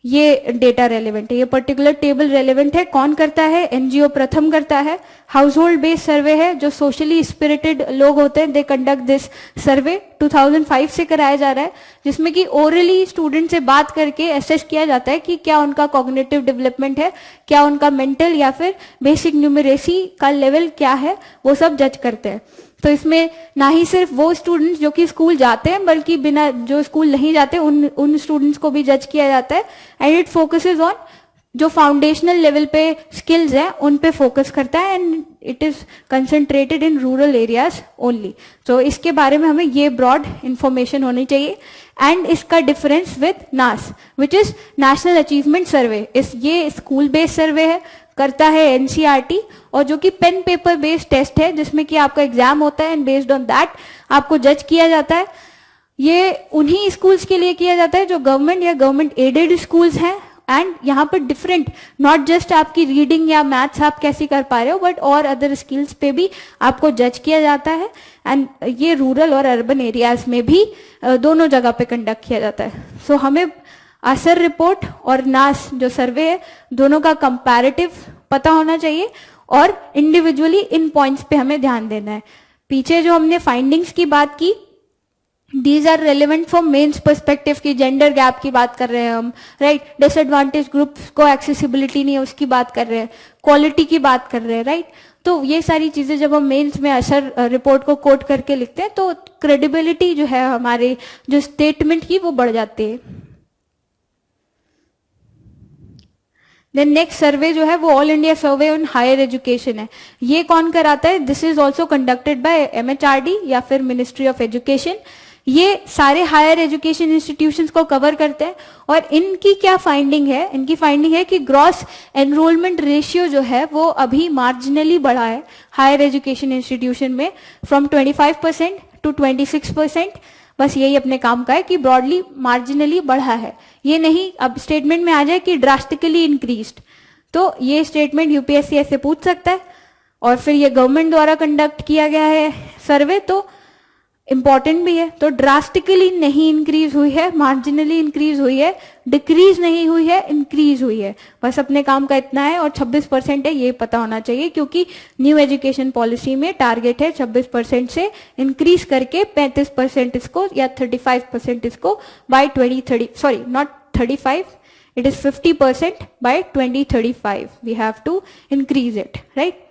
ये डेटा रेलेवेंट है, ये पर्टिकुलर टेबल रेलेवेंट है। कौन करता है? एनजीओ प्रथम करता है। हाउस होल्ड बेस्ड सर्वे है, जो सोशली स्पिरिटेड लोग होते हैं दे कंडक्ट दिस सर्वे, 2005 से कराया जा रहा है, जिसमें कि ओरली स्टूडेंट से बात करके असेस किया जाता है कि क्या उनका कॉग्निटिव डेवलपमेंट है, क्या उनका मेंटल या फिर बेसिक न्यूमरेसी का लेवल क्या है, वो सब जज करते हैं। तो इसमें ना ही सिर्फ वो स्टूडेंट्स जो कि स्कूल जाते हैं, बल्कि बिना जो स्कूल नहीं जाते उन स्टूडेंट्स को भी जज किया जाता है। एंड इट फोकसेस ऑन जो फाउंडेशनल लेवल पे स्किल्स हैं उन पे फोकस करता है, and it is concentrated in rural areas only. तो इसके बारे में हमें ये ब्रॉड इंफॉर्मेशन होनी चाहिए। एंड इसका डिफरेंस विद नास, विच इज नेशनल अचीवमेंट सर्वे, ये स्कूल बेस्ड सर्वे है, करता है एनसीईआरटी, और जो कि पेन पेपर बेस्ड टेस्ट है जिसमें कि आपका एग्जाम होता है एंड बेस्ड ऑन दैट आपको जज किया जाता है। ये उन्हीं स्कूल्स के लिए किया जाता है जो गवर्नमेंट या गवर्नमेंट एडेड स्कूल्स हैं। एंड यहाँ पर डिफरेंट, नॉट जस्ट आपकी रीडिंग या मैथ्स आप कैसी कर पा रहे हो, बट और अदर स्किल्स पे भी आपको जज किया जाता है। एंड ये रूरल और अर्बन एरियाज में भी दोनों जगह पे कंडक्ट किया जाता है। सो हमें असर रिपोर्ट और नास जो सर्वे है दोनों का कंपैरेटिव पता होना चाहिए, और इंडिविजुअली इन पॉइंट्स पे हमें ध्यान देना है। पीछे जो हमने फाइंडिंग्स की बात की, these are relevant for mains perspective की, जेंडर गैप की बात कर रहे हैं हम, राइट, डिसएडवांटेज ग्रुप्स को एक्सेसिबिलिटी नहीं है उसकी बात कर रहे हैं, क्वालिटी की बात कर रहे हैं, राइट। तो ये सारी चीजें जब हम मेंस में असर रिपोर्ट को कोट करके लिखते हैं तो क्रेडिबिलिटी जो है हमारे जो स्टेटमेंट की वो बढ़ जाती है। देन नेक्स्ट सर्वे जो है वो all India survey on higher education है। ये कौन कराता है? This is also conducted by MHRD या फिर मिनिस्ट्री ऑफ एजुकेशन। ये सारे हायर एजुकेशन इंस्टीट्यूशंस को कवर करते हैं, और इनकी क्या फाइंडिंग है? इनकी फाइंडिंग है कि ग्रॉस एनरोलमेंट रेशियो जो है वो अभी मार्जिनली बढ़ा है हायर एजुकेशन इंस्टीट्यूशन में, फ्रॉम 25% टू 26%। बस यही अपने काम का है कि ब्रॉडली मार्जिनली बढ़ा है, ये नहीं अब स्टेटमेंट में आ जाए कि ड्रास्टिकली इंक्रीज्ड। तो ये स्टेटमेंट यूपीएससी ऐसे पूछ सकता है, और फिर ये गवर्नमेंट द्वारा कंडक्ट किया गया है सर्वे, तो इंपॉर्टेंट भी है। तो ड्रास्टिकली नहीं इंक्रीज हुई है, मार्जिनली इंक्रीज हुई है, डिक्रीज नहीं हुई है, इंक्रीज हुई है। बस अपने काम का इतना है, और 26% है ये पता होना चाहिए, क्योंकि न्यू एजुकेशन पॉलिसी में टारगेट है 26% से इंक्रीज करके 35% इसको या 35% इसको by 2030, sorry not 35, it is 50% by 2035 we have to increase it, right।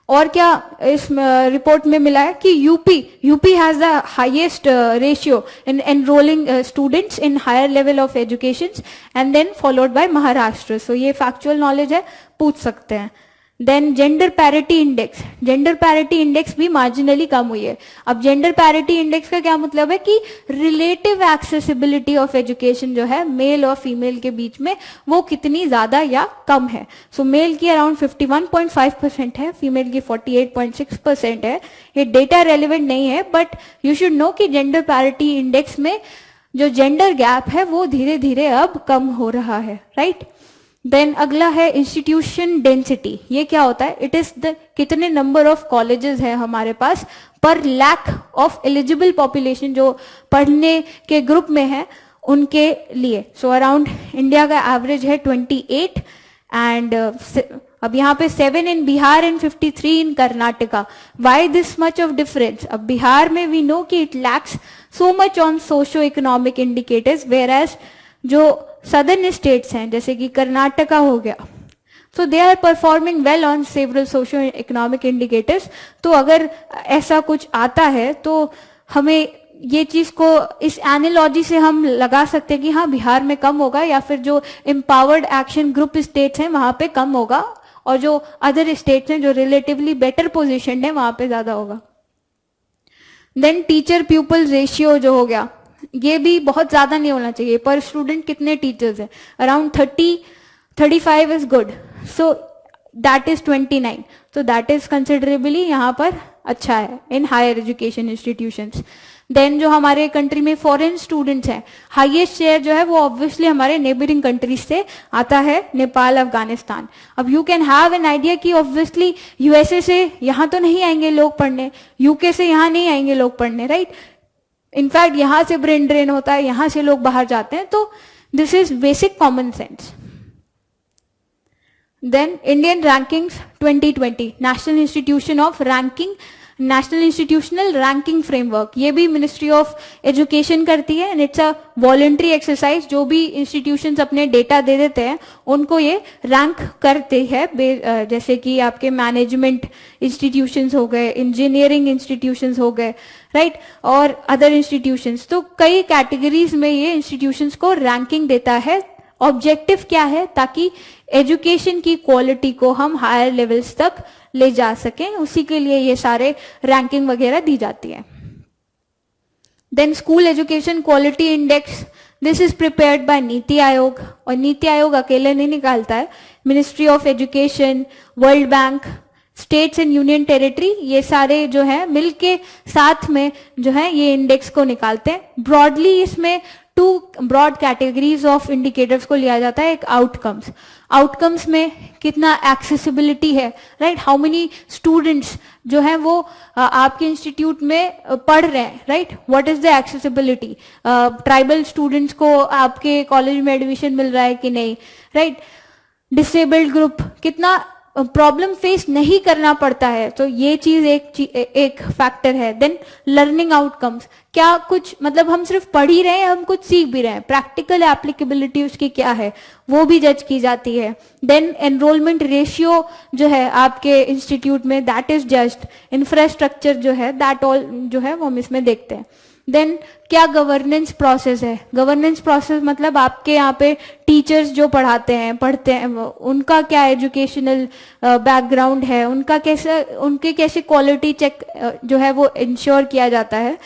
और क्या इस रिपोर्ट में मिला है कि UP has the highest ratio in enrolling students in higher level of education, and then followed by Maharashtra. So ये factual knowledge है, पूछ सकते हैं। देन जेंडर पैरिटी इंडेक्स भी मार्जिनली कम हुई है. अब जेंडर पैरिटी इंडेक्स का क्या मतलब है कि रिलेटिव एक्सेसिबिलिटी ऑफ एजुकेशन जो है मेल और फीमेल के बीच में वो कितनी ज्यादा या कम है. सो मेल की अराउंड 51.5% है, फीमेल की 48.6% है. ये डेटा रेलिवेंट नहीं है, बट यू शुड नो कि जेंडर पैरिटी इंडेक्स में जो जेंडर गैप है वो धीरे धीरे अब कम हो रहा है, राइट. देन अगला है इंस्टीट्यूशन डेंसिटी. ये क्या होता है? इट इज द कितने नंबर ऑफ कॉलेजेस है हमारे पास पर लैक ऑफ एलिजिबल पॉपुलेशन जो पढ़ने के ग्रुप में है उनके लिए. सो अराउंड इंडिया का एवरेज है 28 एंड अब यहाँ पे 7 in Bihar and 53 in Karnataka. Why this much of difference? अब बिहार में वी नो कि it lacks so much on socio economic indicators, whereas जो सदर्न स्टेट्स हैं जैसे कि कर्नाटका हो गया, so they are performing well on several socio economic indicators. तो अगर ऐसा कुछ आता है तो हमें ये चीज को इस एनालॉजी से हम लगा सकते हैं कि हाँ बिहार में कम होगा, या फिर जो एम्पावर्ड एक्शन ग्रुप स्टेट्स हैं वहां पे कम होगा, और जो अदर स्टेट्स हैं जो रिलेटिवली बेटर पोजिशन है वहां पे ज्यादा होगा. देन टीचर प्यूपल रेशियो जो हो गया, ये भी बहुत ज्यादा नहीं होना चाहिए. पर स्टूडेंट कितने टीचर्स हैं? Around 35 is good. So that is 29. तो दैट इज कंसिडरेबली यहाँ पर अच्छा है in higher education institutions. Then जो हमारे कंट्री में फॉरेन स्टूडेंट्स हैं, हाईएस्ट शेयर जो है वो ऑब्वियसली हमारे नेबरिंग कंट्रीज से आता है, नेपाल, अफगानिस्तान. अब you can have an idea कि ऑब्वियसली यूएसए से यहाँ तो नहीं आएंगे लोग पढ़ने, यूके से यहाँ नहीं आएंगे लोग पढ़ने, राइट. इनफैक्ट यहां से ब्रेन ड्रेन होता है, यहां से लोग बाहर जाते हैं. तो this is basic common sense. Then Indian rankings 2020, national institutional ranking framework. ये भी मिनिस्ट्री ऑफ एजुकेशन करती है and it's a voluntary exercise. जो भी इंस्टीट्यूशंस अपने डेटा दे देते हैं उनको ये रैंक करते हैं, जैसे कि आपके मैनेजमेंट इंस्टीट्यूशंस हो गए, इंजीनियरिंग इंस्टीट्यूशंस हो गए, राइट, और अदर इंस्टीट्यूशंस. तो कई कैटेगरीज में ये इंस्टीट्यूशंस को रैंकिंग देता है. ऑब्जेक्टिव क्या है? ताकि एजुकेशन की क्वालिटी को हम हायर लेवल्स तक ले जा सकें, उसी के लिए ये सारे रैंकिंग वगैरह दी जाती है. Then school education quality index, this is prepared by NITI Aayog, और नीति आयोग अकेले नहीं निकालता है. Ministry of education, world bank, states and union territory, ये सारे जो है मिलके साथ में जो है ये इंडेक्स को निकालते हैं. ब्रॉडली इसमें 2 ब्रॉड कैटेगरीज ऑफ इंडिकेटर्स को लिया जाता है. एक आउटकम्स में कितना एक्सेसिबिलिटी है, राइट, हाउ मेनी स्टूडेंट्स जो है वो आपके इंस्टीट्यूट में पढ़ रहे हैं, right, what is the accessibility. Tribal students को आपके कॉलेज में एडमिशन मिल रहा है कि नहीं, राइट. डिसेबल्ड ग्रुप कितना प्रॉब्लम फेस नहीं करना पड़ता है, तो ये चीज एक फैक्टर है. देन लर्निंग आउटकम्स, क्या कुछ मतलब हम सिर्फ पढ़ ही रहे हैं, हम कुछ सीख भी रहे हैं, प्रैक्टिकल एप्लीकेबिलिटी उसकी क्या है वो भी जज की जाती है. देन एनरोलमेंट रेशियो जो है आपके इंस्टीट्यूट में, दैट इज जस्ट. इंफ्रास्ट्रक्चर जो है दैट ऑल जो है वो हम इसमें देखते हैं. देन क्या गवर्नेंस प्रोसेस है? गवर्नेंस प्रोसेस मतलब आपके यहाँ पे टीचर्स जो पढ़ते हैं उनका क्या एजुकेशनल बैकग्राउंड है, उनके कैसे क्वालिटी चेक जो है वो इंश्योर किया जाता है.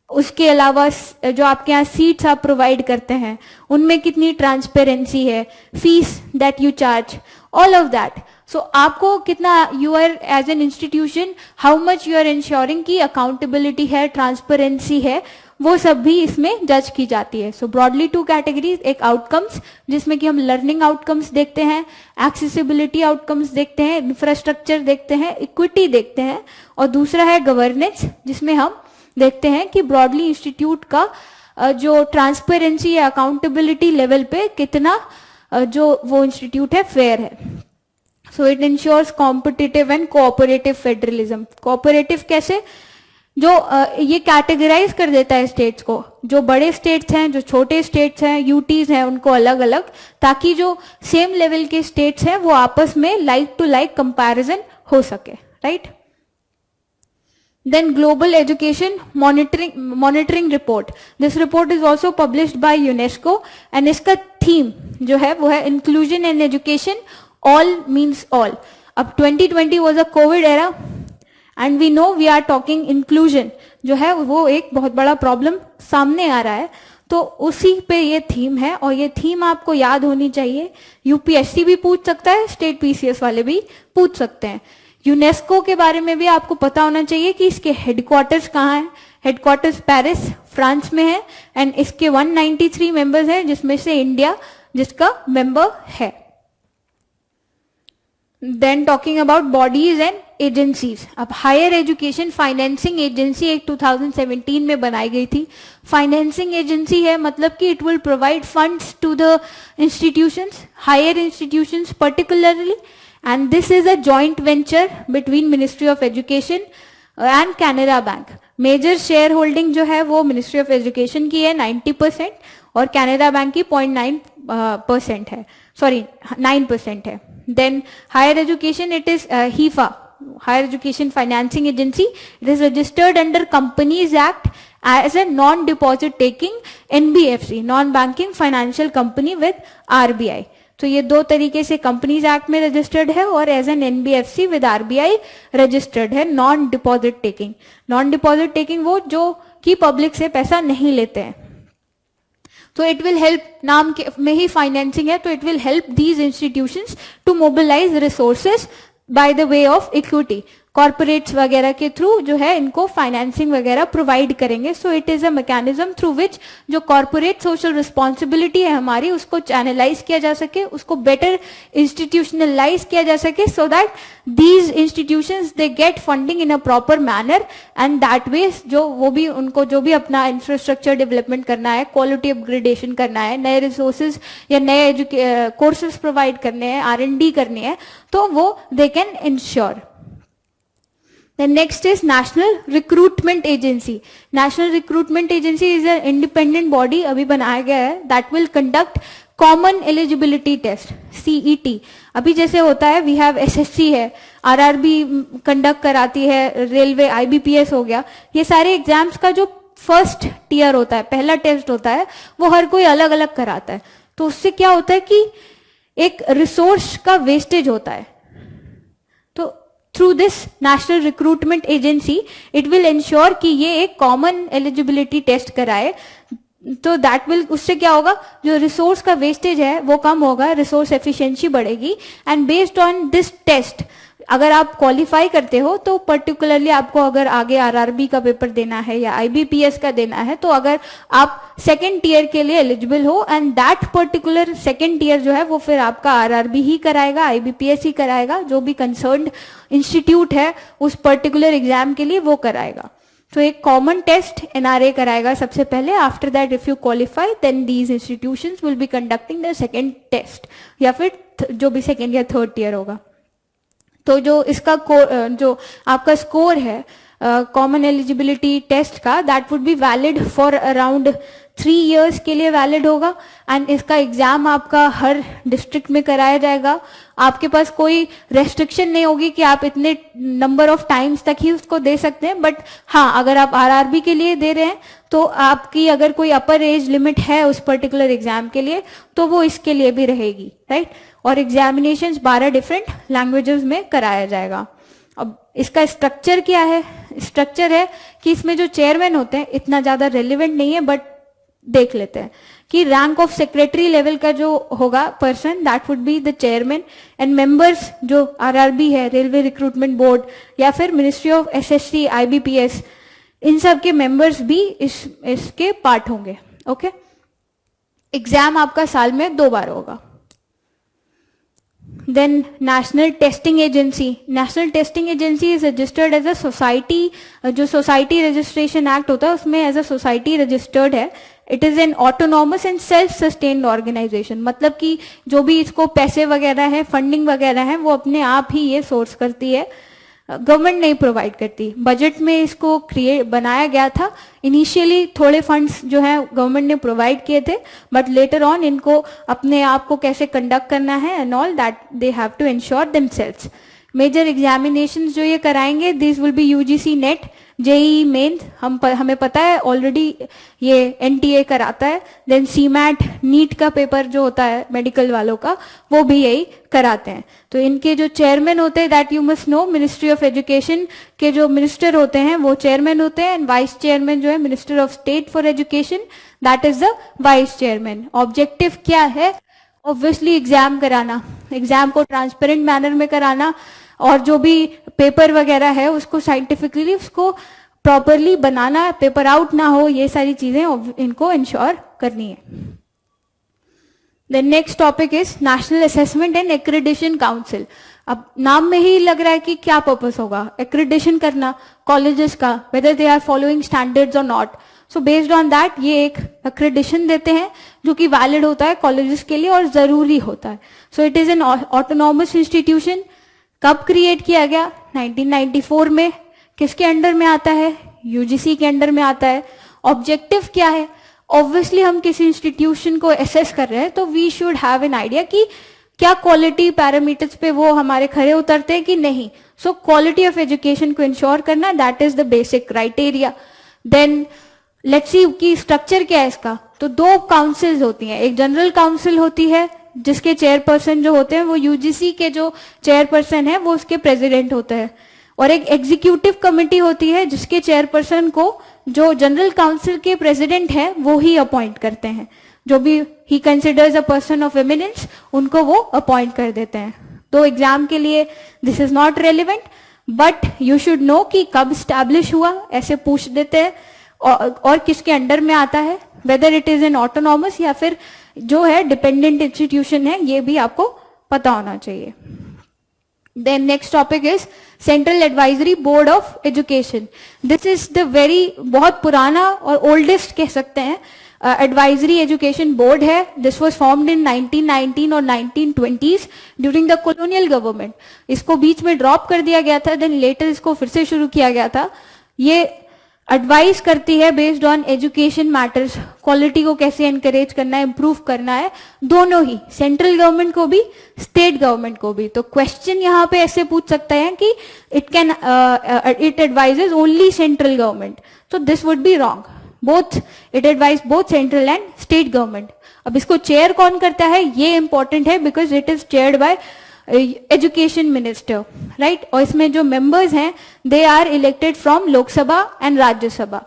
उसके अलावा जो आपके यहाँ सीट्स आप प्रोवाइड करते हैं उनमें कितनी ट्रांसपेरेंसी है, fees that you charge, all of that. So आपको कितना you are as an institution how much you are ensuring की अकाउंटेबिलिटी है, ट्रांसपेरेंसी है, वो सब भी इसमें जज की जाती है. सो ब्रॉडली 2 कैटेगरीज, एक आउटकम्स जिसमें कि हम लर्निंग आउटकम्स देखते हैं, एक्सेसिबिलिटी आउटकम्स देखते हैं, इंफ्रास्ट्रक्चर देखते हैं, इक्विटी देखते हैं, और दूसरा है गवर्नेंस जिसमें हम देखते हैं कि ब्रॉडली इंस्टीट्यूट का जो ट्रांसपेरेंसी या अकाउंटेबिलिटी लेवल पे कितना जो वो इंस्टीट्यूट है फेयर है. So it ensures competitive and cooperative federalism. Cooperative कैसे? जो ये कैटेगराइज कर देता है स्टेट्स को, जो बड़े स्टेट्स हैं, जो छोटे स्टेट्स हैं, यूटीज हैं, उनको अलग अलग, ताकि जो सेम लेवल के स्टेट्स हैं वो आपस में लाइक टू लाइक कंपैरिजन हो सके, right. Then Global Education Monitoring Report. This report is also published by UNESCO and इसका theme जो है वो है Inclusion in Education, All means all. अब 2020 was a covid era and we know we are talking inclusion जो है वो एक बहुत बड़ा प्रॉब्लम सामने आ रहा है, तो उसी पे ये थीम है और ये थीम आपको याद होनी चाहिए। यूपीएससी भी पूछ सकता है, स्टेट पीसीएस वाले भी पूछ सकते हैं। यूनेस्को के बारे में भी आपको पता होना चाहिए कि इसके हेडक्वार्टर्स कहाँ हैं। हेडक्वार्टर्स पेरिस फ्रांस में है एंड इसके 193 मेंबर्स हैं, जिसमें से इंडिया जिसका मेंबर है। Then talking about bodies and agencies, अब हायर एजुकेशन फाइनेंसिंग एजेंसी एक 2017 में बनाई गई थी। फाइनेंसिंग एजेंसी है मतलब कि it will provide funds to the institutions, higher institutions particularly, and this is a joint venture between ministry of education and Canara bank. Major share holding जो है वो मिनिस्ट्री ऑफ एजुकेशन की है 90% और कैनरा बैंक की 0.9% है, सॉरी 9% है। Then higher education it is HEFA, Higher Education Financing Agency. It is registered under Companies Act as a non-deposit taking NBFC, non-banking financial company with RBI. तो ये दो तरीके से कंपनीज एक्ट में रजिस्टर्ड है और as an NBFC with RBI registered है। Non deposit taking, non deposit taking वो जो कि पब्लिक से पैसा नहीं लेते हैं। तो इट विल हेल्प, नाम के में ही फाइनेंसिंग है, तो it will help these institutions to mobilise resources by the way of equity. Corporates वगैरह के थ्रू जो है इनको फाइनेंसिंग वगैरह प्रोवाइड करेंगे। So it is a mechanism through which जो कॉर्पोरेट सोशल रिस्पॉन्सिबिलिटी है हमारी उसको चैनलाइज किया जा सके, उसको बेटर इंस्टीट्यूशनलाइज किया जा सके, so that these institutions they get funding in a proper manner and that way जो वो भी उनको जो भी अपना इंफ्रास्ट्रक्चर डेवलपमेंट करना है, क्वालिटी अपग्रेडेशन करना है, नए रिसोर्सेज या नए कोर्सेज प्रोवाइड करने हैं, R&D करनी है, तो वो they can ensure. Then next is National Recruitment Agency. National Recruitment Agency is an independent body अभी बनाया गया है that will conduct Common Eligibility Test CET. अभी जैसे होता है we have SSC है, RRB कंडक्ट कराती है, रेलवे IBPS हो गया, ये सारे एग्जाम्स का जो फर्स्ट टीयर होता है, पहला टेस्ट होता है, वो हर कोई अलग अलग कराता है। तो उससे क्या होता है कि एक रिसोर्स का वेस्टेज होता है। तो through this national recruitment agency it will ensure कि ये एक कॉमन एलिजिबिलिटी टेस्ट कराए, तो दैट विल, उससे क्या होगा, जो रिसोर्स का वेस्टेज है वो कम होगा, रिसोर्स एफिशिएंसी बढ़ेगी। And based on this test अगर आप क्वालिफाई करते हो तो पर्टिकुलरली आपको अगर आगे आरआरबी का पेपर देना है या आईबीपीएस का देना है, तो अगर आप सेकेंड टीयर के लिए एलिजिबल हो and that particular second tier जो है वो फिर आपका आरआरबी ही कराएगा, आईबीपीएस ही कराएगा, जो भी कंसर्न्ड इंस्टीट्यूट है उस पर्टिकुलर एग्जाम के लिए वो कराएगा। तो एक कॉमन टेस्ट एनआरए कराएगा सबसे पहले, after that if you qualify then these institutions will be conducting the second test या फिर जो भी सेकेंड या थर्ड टीयर होगा। तो जो इसका जो आपका स्कोर है कॉमन एलिजिबिलिटी टेस्ट का, that would be valid for around 3 years के लिए वैलिड होगा एंड इसका एग्जाम आपका हर डिस्ट्रिक्ट में कराया जाएगा। आपके पास कोई रेस्ट्रिक्शन नहीं होगी कि आप इतने नंबर ऑफ टाइम्स तक ही उसको दे सकते हैं, बट हाँ अगर आप आरआरबी के लिए दे रहे हैं तो आपकी अगर कोई अपर एज लिमिट है उस पर्टिकुलर एग्जाम के लिए तो वो इसके लिए भी रहेगी, राइट। और एग्जामिनेशंस 12 डिफरेंट लैंग्वेजेस में कराया जाएगा। अब इसका स्ट्रक्चर क्या है? स्ट्रक्चर है कि इसमें जो चेयरमैन होते हैं इतना ज्यादा रेलिवेंट नहीं है, बट देख लेते हैं कि रैंक ऑफ सेक्रेटरी लेवल का जो होगा person that would be the chairman and members जो आरआरबी है, रेलवे रिक्रूटमेंट बोर्ड या फिर मिनिस्ट्री ऑफ एसएससी, आईबीपीएस, इन सब के मेंबर्स भी इसके पार्ट होंगे। ओके, एग्जाम आपका साल में 2 बार होगा। Then National Testing Agency. National Testing Agency is registered as a society. जो Society Registration Act होता है उसमें as a society registered है। It is an autonomous and self-sustained organization. मतलब कि जो भी इसको पैसे वगैरह है, फंडिंग वगैरह है, वो अपने आप ही ये सोर्स करती है, गवर्नमेंट नहीं प्रोवाइड करती। बजट में इसको बनाया गया था। इनिशियली थोड़े फंड्स जो है गवर्नमेंट ने प्रोवाइड किए थे, बट लेटर ऑन इनको अपने आप को कैसे कंडक्ट करना है and all that they have to ensure themselves. Major examinations जो ये कराएंगे this will be UGC NET, JEE Main हमें पता है ऑलरेडी, ये एनटीए कराता है, देन सीमैट नीट का पेपर जो होता है मेडिकल वालों का वो भी यही कराते हैं। तो इनके जो चेयरमैन होते हैं, that you must know, ministry of education के जो मिनिस्टर होते हैं वो चेयरमैन होते हैं, एंड वाइस चेयरमैन जो है minister of state for education, that is the vice chairman. Objective क्या है? ऑब्वियसली एग्जाम कराना, एग्जाम को ट्रांसपेरेंट मैनर में कराना, और जो भी पेपर वगैरह है उसको साइंटिफिकली उसको प्रॉपरली बनाना, पेपर आउट ना हो, ये सारी चीजें इनको इंश्योर करनी है। The next topic is national assessment and accreditation council. अब नाम में ही लग रहा है कि क्या पर्पस होगा, एक्रेडिशन करना कॉलेजेस का, whether they are following standards और नॉट। सो बेस्ड ऑन दैट ये एक एक्रेडिशन देते हैं जो कि वैलिड होता है कॉलेजेस के लिए और जरूरी होता है। So it is an autonomous institution. कब क्रिएट किया गया? 1994 में। किसके अंडर में आता है? यूजीसी के अंडर में आता है। ऑब्जेक्टिव क्या है? ऑब्वियसली हम किसी इंस्टीट्यूशन को एसेस कर रहे हैं तो we should have an idea कि क्या क्वालिटी पैरामीटर्स पे वो हमारे खरे उतरते हैं कि नहीं। सो क्वालिटी ऑफ एजुकेशन को इंश्योर करना, that is the basic criteria. Then let's see कि स्ट्रक्चर क्या है इसका। तो दो काउंसिल्स होती हैं, एक जनरल काउंसिल होती है जिसके चेयरपर्सन जो होते हैं वो यूजीसी के जो चेयरपर्सन है वो उसके प्रेसिडेंट होते हैं, और एक एग्जीक्यूटिव कमेटी होती है जिसके चेयरपर्सन को जो जनरल काउंसिल के प्रेसिडेंट है वो ही अपॉइंट करते हैं, जो भी ही considers a person of eminence उनको वो अपॉइंट कर देते हैं। तो एग्जाम के लिए this is not relevant, but you should no कि कब स्टैब्लिश हुआ, ऐसे पूछ देते हैं, और किसके अंडर में आता है, whether it is an autonomous या फिर जो है डिपेंडेंट इंस्टीट्यूशन है, ये भी आपको पता होना चाहिए। Then next topic is central advisory board of education. This is the very, बहुत पुराना और ओल्डेस्ट कह सकते हैं एडवाइजरी एजुकेशन बोर्ड है। दिस वाज फॉर्म्ड इन 1919 और 1920s during the colonial government. इसको बीच में ड्रॉप कर दिया गया था, देन लेटर इसको फिर से शुरू किया गया था। ये एडवाइस करती है based on education matters, quality को कैसे एनकरेज करना है, इंप्रूव करना है, दोनों ही, सेंट्रल गवर्नमेंट को भी स्टेट गवर्नमेंट को भी। तो क्वेश्चन यहाँ पे ऐसे पूछ सकते हैं कि it advises only central government, तो this would be wrong. Both it advise both central and state government. अब इसको चेयर कौन करता है ये इंपॉर्टेंट है, because it is chaired by education minister, right. और इसमें जो मेंबर्स हैं they are elected from Lok Sabha and Rajya Sabha.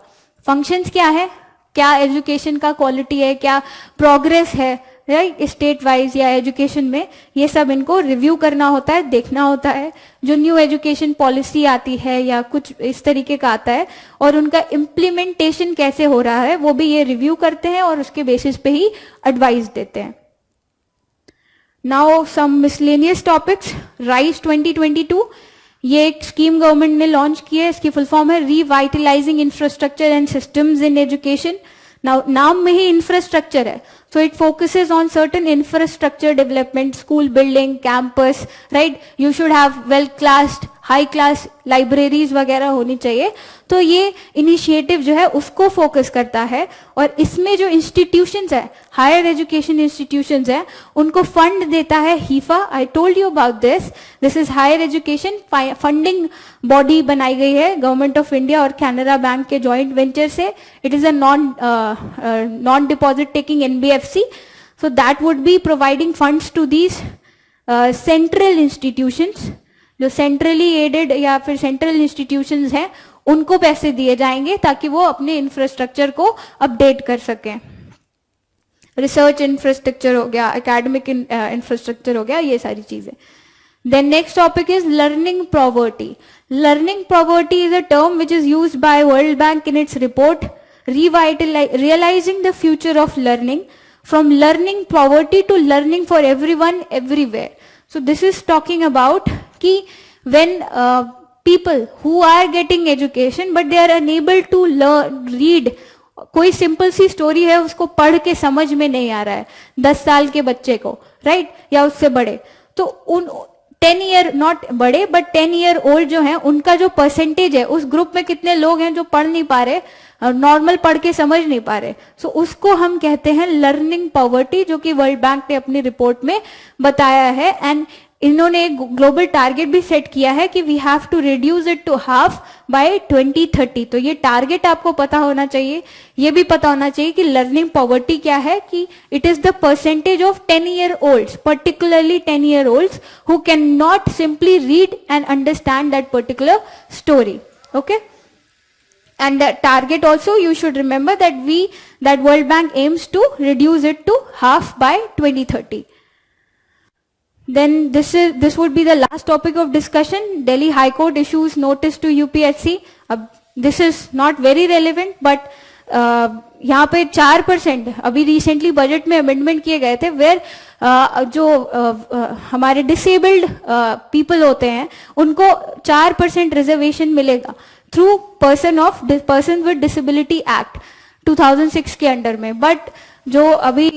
Functions क्या है, क्या एजुकेशन का क्वालिटी है, क्या प्रोग्रेस है, राइट, स्टेट वाइज या एजुकेशन में, ये सब इनको रिव्यू करना होता है, देखना होता है। जो न्यू एजुकेशन पॉलिसी आती है या कुछ इस तरीके का आता है और उनका इम्प्लीमेंटेशन कैसे हो रहा है वो भी ये रिव्यू करते हैं और उसके बेसिस पे ही एडवाइस देते हैं। Now some miscellaneous topics. RISE 2022 ये एक स्कीम गवर्नमेंट ने लॉन्च की है, इसकी फुल फॉर्म है revitalising infrastructure and systems in education. नाम में ही इंफ्रास्ट्रक्चर है, so it focuses on certain infrastructure development, school building, campus, right? You should have well classed, high class libraries वगैरह होनी चाहिए। तो ये इनिशिएटिव जो है उसको फोकस करता है, और इसमें जो इंस्टीट्यूशंस है, हायर एजुकेशन इंस्टीट्यूशंस है, उनको फंड देता है HEFA. I told you about this. This is higher education funding body बनाई गई है गवर्नमेंट ऑफ इंडिया और कैनरा बैंक के जॉइंट वेंचर से। It is a non deposit taking NBFC, so that would be providing funds to these central institutions। जो centrally added या फिर central institutions हैं उनको पैसे दिए जाएंगे ताकि वो अपने इंफ्रास्ट्रक्चर को अपडेट कर सकें। रिसर्च इंफ्रास्ट्रक्चर हो गया, एकेडमिक इंफ्रास्ट्रक्चर हो गया, ये सारी चीजें। Then next topic is learning poverty. Learning poverty is a term which is used by World Bank in its report realizing the future of learning, from learning poverty to learning for everyone everywhere. So this is talking about कि when people who are getting education but they are unable to learn, read, कोई simple सी story है उसको पढ़ के समझ में नहीं आ रहा है 10 साल के बच्चे को, राइट, या उससे बड़े, तो उन 10 ईयर नॉट बड़े बट 10 ईयर ओल्ड जो है उनका जो परसेंटेज है, उस ग्रुप में कितने लोग हैं जो पढ़ नहीं पा रहे, नॉर्मल पढ़ के समझ नहीं पा रहे, सो उसको हम कहते हैं लर्निंग पॉवर्टी, जो कि वर्ल्ड बैंक ने अपनी रिपोर्ट में बताया है। एंड इन्होंने एक ग्लोबल टारगेट भी सेट किया है कि we have to reduce it to half by 2030। तो ये टारगेट आपको पता होना चाहिए, ये भी पता होना चाहिए कि लर्निंग पॉवर्टी क्या है, कि it is the percentage of 10-year-olds, particularly 10-year-olds who can not simply read and understand that particular story. Okay, and the target also you should remember that World Bank aims to reduce it to half by 2030. Then this would be the last topic of discussion. Delhi High Court issues notice to UPSC. This is not very relevant, but यहाँ पे 4% अभी recently budget में amendment किए गए थे, where जो हमारे disabled people होते हैं उनको 4% रिजर्वेशन मिलेगा through person with disability act 2006 के अंडर में. बट जो अभी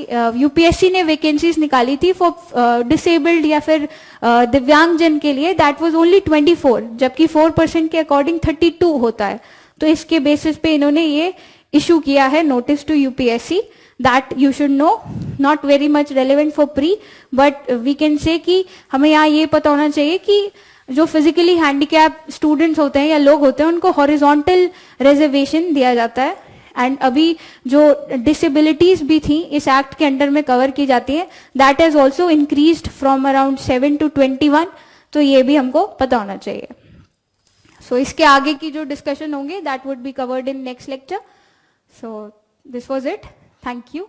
यूपीएससी ने वैकेंसीज निकाली थी फॉर डिसेबल्ड या फिर दिव्यांगजन के लिए, दैट वाज ओनली 24, जबकि 4% के अकॉर्डिंग 32 होता है. तो इसके बेसिस पे इन्होंने ये इशू किया है notice to UPSC. That you should know, not very much relevant for pre, but we can say कि हमें यहाँ ये पता होना चाहिए कि जो फिजिकली हैंडीकैप स्टूडेंट्स होते हैं या लोग होते हैं उनको हॉरिजॉन्टल रिजर्वेशन दिया जाता है. एंड अभी जो डिसेबिलिटीज भी थी इस एक्ट के अंडर में कवर की जाती है, that has also increased from around 7 to 21. तो ये भी हमको पता होना चाहिए. सो इसके आगे की जो डिस्कशन होंगे that would be covered in next lecture. So this was it. Thank you.